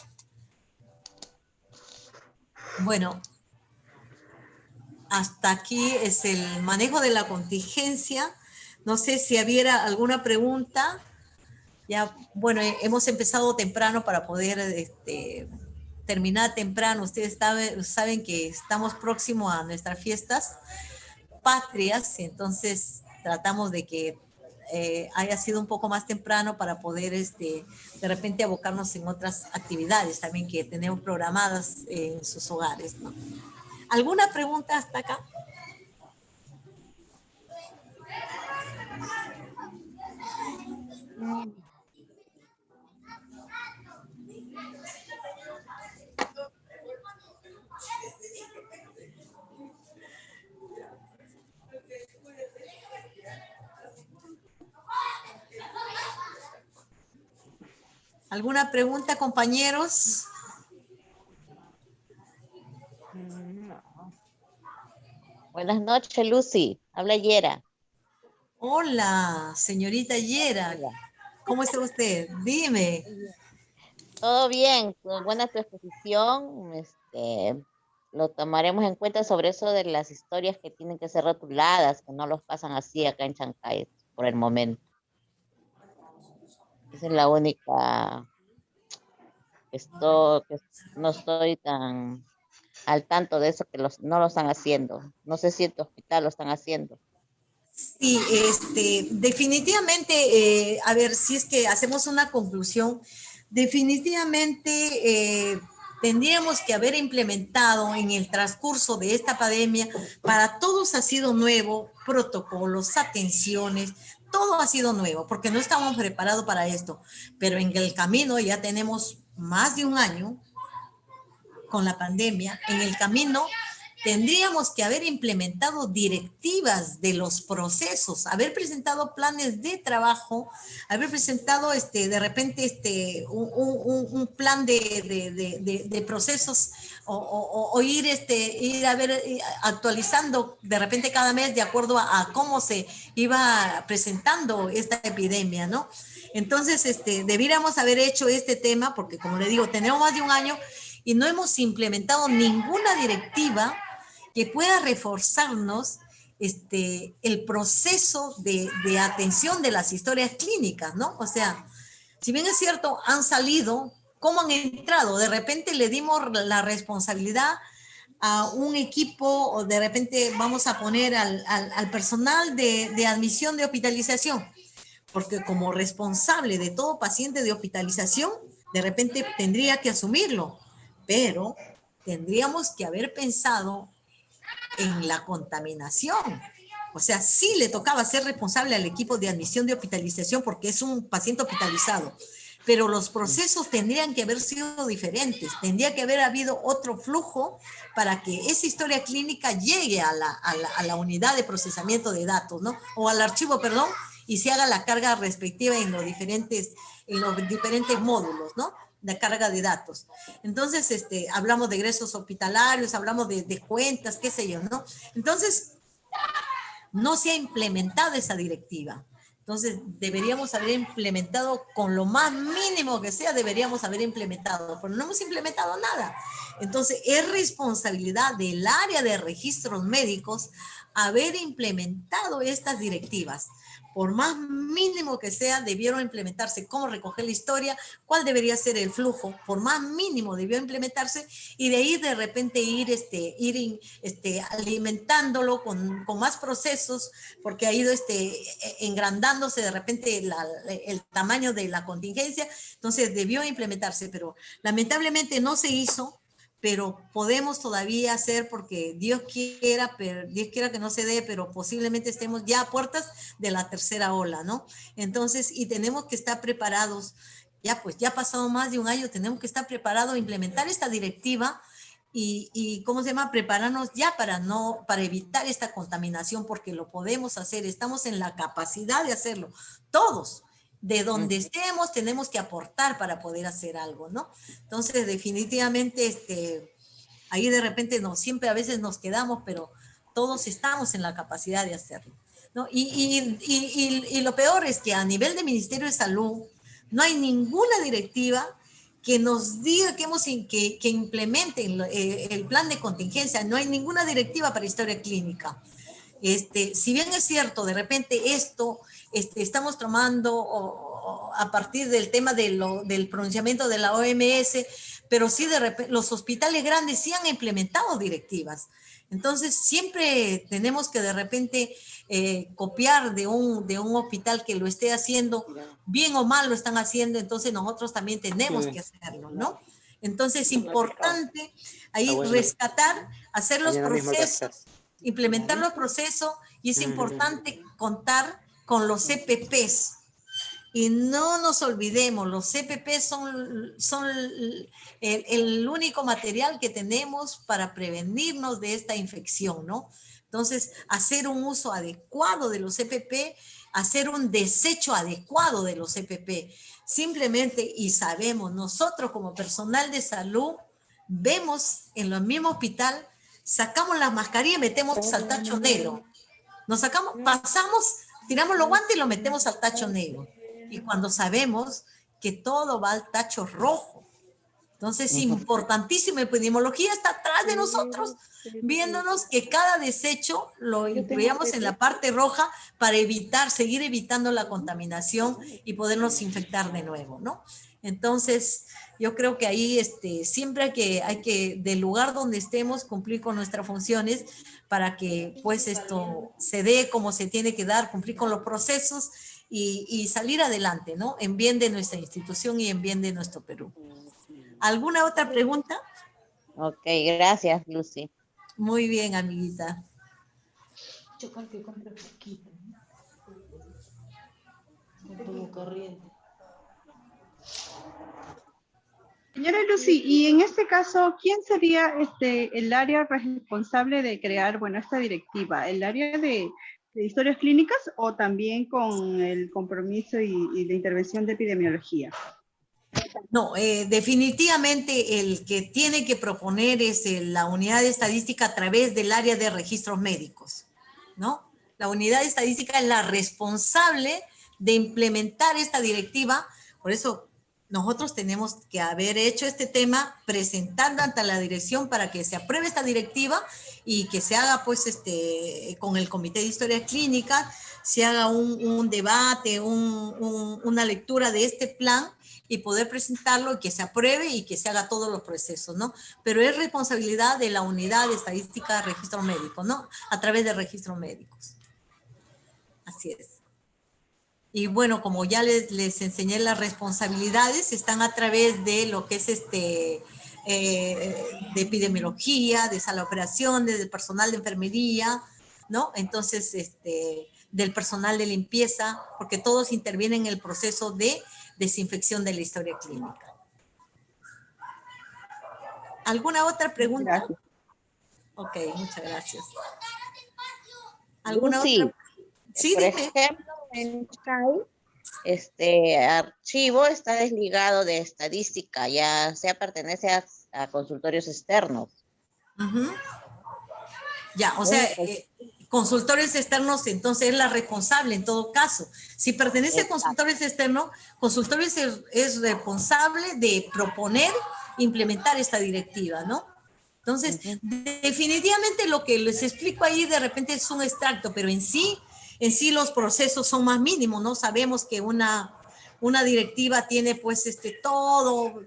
Bueno, hasta aquí es el manejo de la contingencia. No sé si hubiera alguna pregunta. Ya, bueno, hemos empezado temprano para poder terminar temprano. Ustedes saben que estamos próximos a nuestras fiestas patrias, entonces tratamos de que haya sido un poco más temprano para poder de repente abocarnos en otras actividades también que tenemos programadas en sus hogares, ¿no? ¿Alguna pregunta hasta acá? ¿Alguna pregunta, compañeros? No. Buenas noches, Lucy. Habla Yera. Hola, señorita Yera. Hola. ¿Cómo está usted? Dime. Todo bien, buena tu exposición. Lo tomaremos en cuenta sobre eso de las historias que tienen que ser rotuladas, que no los pasan así acá en Chancay por el momento. Esa es la única que no estoy tan al tanto de eso, que no lo están haciendo. No sé si en tu hospital lo están haciendo. Sí, definitivamente, a ver, si es que hacemos una conclusión, definitivamente tendríamos que haber implementado en el transcurso de esta pandemia, para todos ha sido nuevo, protocolos, atenciones, todo ha sido nuevo, porque no estábamos preparados para esto, pero en el camino ya tenemos más de un año con la pandemia. En el camino tendríamos que haber implementado directivas de los procesos, haber presentado planes de trabajo, haber presentado de repente un plan de procesos o ir a ver actualizando de repente cada mes de acuerdo a cómo se iba presentando esta epidemia, ¿no? Entonces, debiéramos haber hecho este tema porque, como le digo, tenemos más de un año y no hemos implementado ninguna directiva que pueda reforzarnos el proceso de atención de las historias clínicas, ¿no? O sea, si bien es cierto, han salido, ¿cómo han entrado? De repente le dimos la responsabilidad a un equipo, o de repente vamos a poner al personal de admisión de hospitalización, porque como responsable de todo paciente de hospitalización, de repente tendría que asumirlo, pero tendríamos que haber pensado en la contaminación, O sea, sí le tocaba ser responsable al equipo de admisión de hospitalización porque es un paciente hospitalizado, pero los procesos tendrían que haber sido diferentes, tendría que haber habido otro flujo para que esa historia clínica llegue a la unidad de procesamiento de datos, ¿no? O al archivo, perdón, y se haga la carga respectiva en los diferentes módulos, ¿no? De carga de datos. Entonces, hablamos de egresos hospitalarios, hablamos de cuentas, qué sé yo, ¿no? Entonces, no se ha implementado esa directiva. Entonces, deberíamos haber implementado, con lo más mínimo que sea, deberíamos haber implementado, pero no hemos implementado nada. Entonces, es responsabilidad del área de registros médicos haber implementado estas directivas. Por más mínimo que sea, debieron implementarse cómo recoger la historia, cuál debería ser el flujo, por más mínimo debió implementarse, y de ahí de repente ir alimentándolo con más procesos, porque ha ido engrandándose de repente el tamaño de la contingencia. Entonces debió implementarse, pero lamentablemente no se hizo. Pero podemos todavía hacer, porque Dios quiera que no se dé, pero posiblemente estemos ya a puertas de la tercera ola, ¿no? Entonces, y tenemos que estar preparados, ya ha pasado más de un año, tenemos que estar preparados a implementar esta directiva y ¿cómo se llama? Prepararnos ya para evitar esta contaminación, porque lo podemos hacer, estamos en la capacidad de hacerlo, todos. De donde estemos tenemos que aportar para poder hacer algo, ¿no? Entonces, definitivamente, ahí de repente siempre a veces nos quedamos, pero todos estamos en la capacidad de hacerlo, ¿no? Y lo peor es que a nivel del Ministerio de Salud no hay ninguna directiva que nos diga que implementen el plan de contingencia. No hay ninguna directiva para historia clínica. Si bien es cierto, de repente estamos tomando a partir del tema del pronunciamiento de la OMS, pero sí de repente los hospitales grandes sí han implementado directivas. Entonces siempre tenemos que de repente copiar de un hospital que lo esté haciendo, bien o mal lo están haciendo, entonces nosotros también tenemos que hacerlo, ¿no? Entonces es importante ahí rescatar, hacer los procesos, implementar los procesos, y es importante contar con los CPPs. Y no nos olvidemos, los CPPs son el único material que tenemos para prevenirnos de esta infección, ¿no? Entonces, hacer un uso adecuado de los CPP, hacer un desecho adecuado de los CPP. Simplemente, y sabemos, nosotros como personal de salud, vemos en el mismo hospital, sacamos la mascarilla y metemos al tacho negro. Nos sacamos, pasamos, tiramos los guantes y lo metemos al tacho negro. Y cuando sabemos que todo va al tacho rojo. Entonces, importantísimo, epidemiología está atrás de nosotros, viéndonos que cada desecho lo incluyamos en la parte roja para seguir evitando la contaminación y podernos infectar de nuevo, ¿no? Entonces, yo creo que ahí siempre hay que, del lugar donde estemos, cumplir con nuestras funciones para que pues esto se dé como se tiene que dar, cumplir con los procesos y salir adelante, ¿no? En bien de nuestra institución y en bien de nuestro Perú. ¿Alguna otra pregunta? Ok, gracias, Lucy. Muy bien, amiguita. Señora Lucy, y en este caso, ¿quién sería el área responsable de crear, esta directiva? ¿El área de historias clínicas o también con el compromiso y la intervención de epidemiología? No, definitivamente el que tiene que proponer es la unidad de estadística a través del área de registros médicos, ¿no? La unidad de estadística es la responsable de implementar esta directiva, por eso nosotros tenemos que haber hecho este tema, presentando ante la dirección para que se apruebe esta directiva y que se haga pues con el Comité de Historia Clínica, se haga un debate, una lectura de este plan y poder presentarlo y que se apruebe y que se haga todos los procesos, ¿no? Pero es responsabilidad de la unidad de estadística de registro médico, ¿no? A través de registros médicos. Así es. Y bueno, como ya les enseñé, las responsabilidades están a través de lo que es de epidemiología, de sala de operaciones, del personal de enfermería, ¿no? Entonces, del personal de limpieza, porque todos intervienen en el proceso de desinfección de la historia clínica. ¿Alguna otra pregunta? Gracias. Ok, muchas gracias. ¿Alguna Lucy, otra? Sí, por dime. ejemplo, en CHAI, este archivo está desligado de estadística, ya sea pertenece a consultorios externos. Ujú. Ya, o sea, Entonces, consultores externos, entonces es la responsable en todo caso. Si pertenece a exacto. consultores externos, consultores es responsable de proponer, implementar esta directiva, ¿no? Entonces, Ujú. definitivamente lo que les explico ahí de repente es un extracto, pero en sí los procesos son más mínimos, ¿no? Sabemos que una directiva tiene pues todos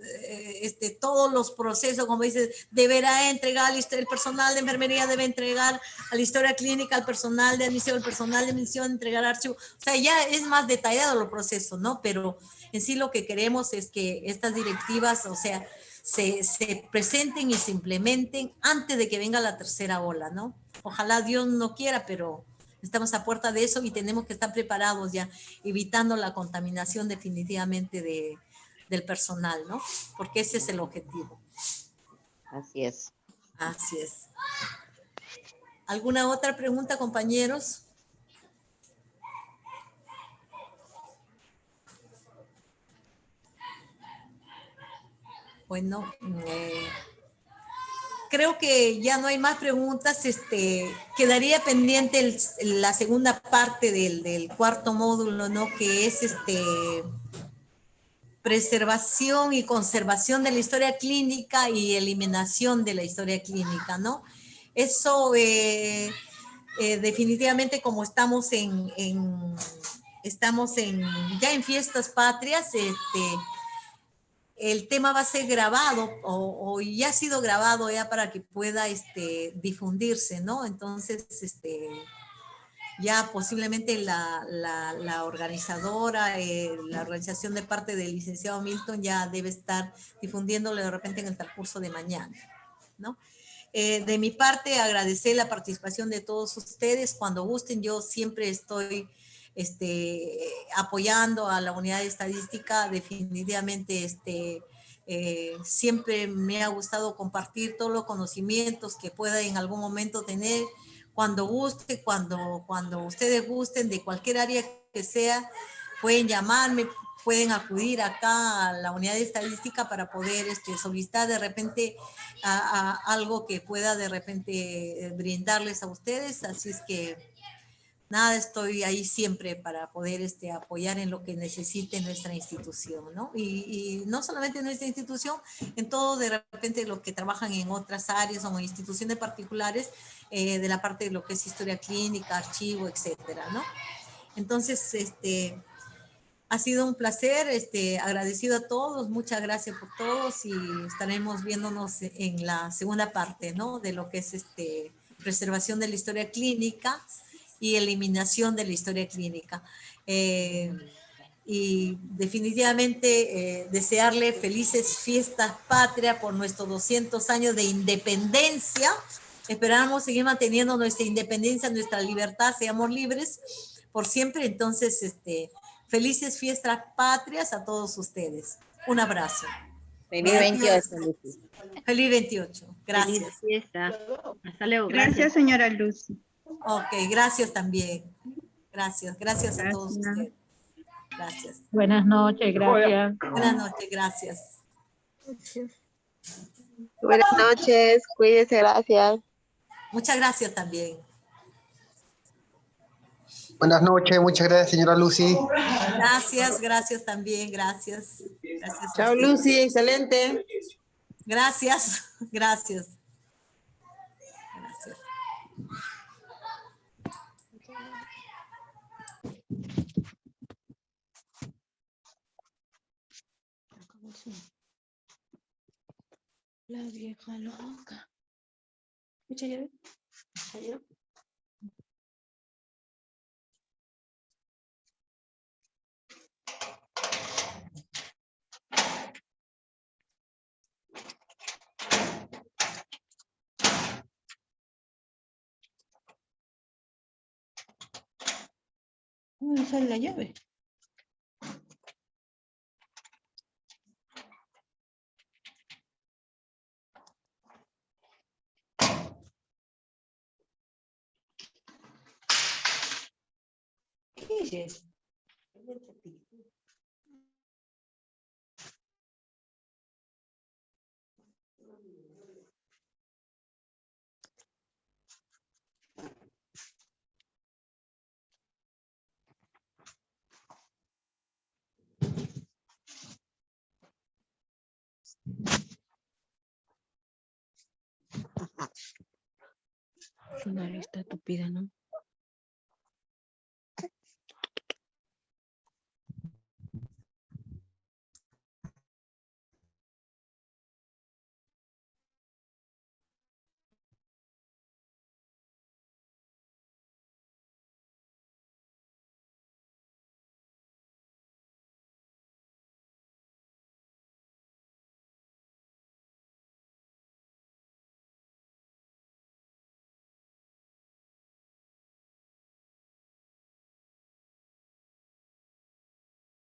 los procesos, como dices, deberá entregar el personal de enfermería debe entregar a la historia clínica, al personal de admisión, el personal de admisión entregar archivo, o sea, ya es más detallado los procesos, ¿no? Pero en sí lo que queremos es que estas directivas, o sea, se presenten y se implementen antes de que venga la tercera ola, ¿no? Ojalá Dios no quiera, pero estamos a puerta de eso y tenemos que estar preparados ya, evitando la contaminación definitivamente del personal, ¿no? Porque ese es el objetivo. Así es. Así es. ¿Alguna otra pregunta, compañeros? Bueno, creo que ya no hay más preguntas. Quedaría pendiente la segunda parte del cuarto módulo, ¿no? Que es preservación y conservación de la historia clínica y eliminación de la historia clínica, ¿no? Eso definitivamente como estamos ya en fiestas patrias, el tema va a ser grabado o ya ha sido grabado ya para que pueda difundirse, ¿no? Entonces, ya posiblemente la organizadora, la organización de parte del licenciado Milton ya debe estar difundiéndolo de repente en el transcurso de mañana, ¿no? De mi parte, agradecer la participación de todos ustedes. Cuando gusten, yo siempre estoy apoyando a la unidad de estadística. Definitivamente, siempre me ha gustado compartir todos los conocimientos que pueda en algún momento tener. Cuando guste, cuando ustedes gusten, de cualquier área que sea, pueden llamarme, pueden acudir acá a la unidad de estadística para poder solicitar de repente a algo que pueda de repente brindarles a ustedes. Así es que nada, estoy ahí siempre para poder apoyar en lo que necesite nuestra institución, ¿no? Y no solamente en nuestra institución, en todo de repente los que trabajan en otras áreas o en instituciones particulares, de la parte de lo que es historia clínica, archivo, etcétera, ¿no? Entonces, ha sido un placer, agradecido a todos, muchas gracias por todos y estaremos viéndonos en la segunda parte, ¿no? De lo que es preservación de la historia clínica y eliminación de la historia clínica. Y definitivamente desearle felices fiestas patria por nuestros 200 años de independencia. Esperamos seguir manteniendo nuestra independencia, nuestra libertad, seamos libres por siempre. Entonces, felices fiestas patrias a todos ustedes. Un abrazo. Feliz 28, Lucy. Feliz 28. Gracias. Feliz fiesta. Hasta luego. Gracias, señora Lucy. Ok, gracias también. Gracias a todos Gracias. ustedes. Gracias. Buenas noches, gracias. Buenas noches, gracias. Buenas noches, cuídese, gracias. Muchas gracias también. Buenas noches, muchas gracias, señora Lucy. Gracias también, gracias. Gracias. Chao, Lucy, excelente. Gracias. Gracias. La vieja loca. Escucha, ¿ya? No sale la llave. ¿Qué es eso? Una lista estúpida, ¿no?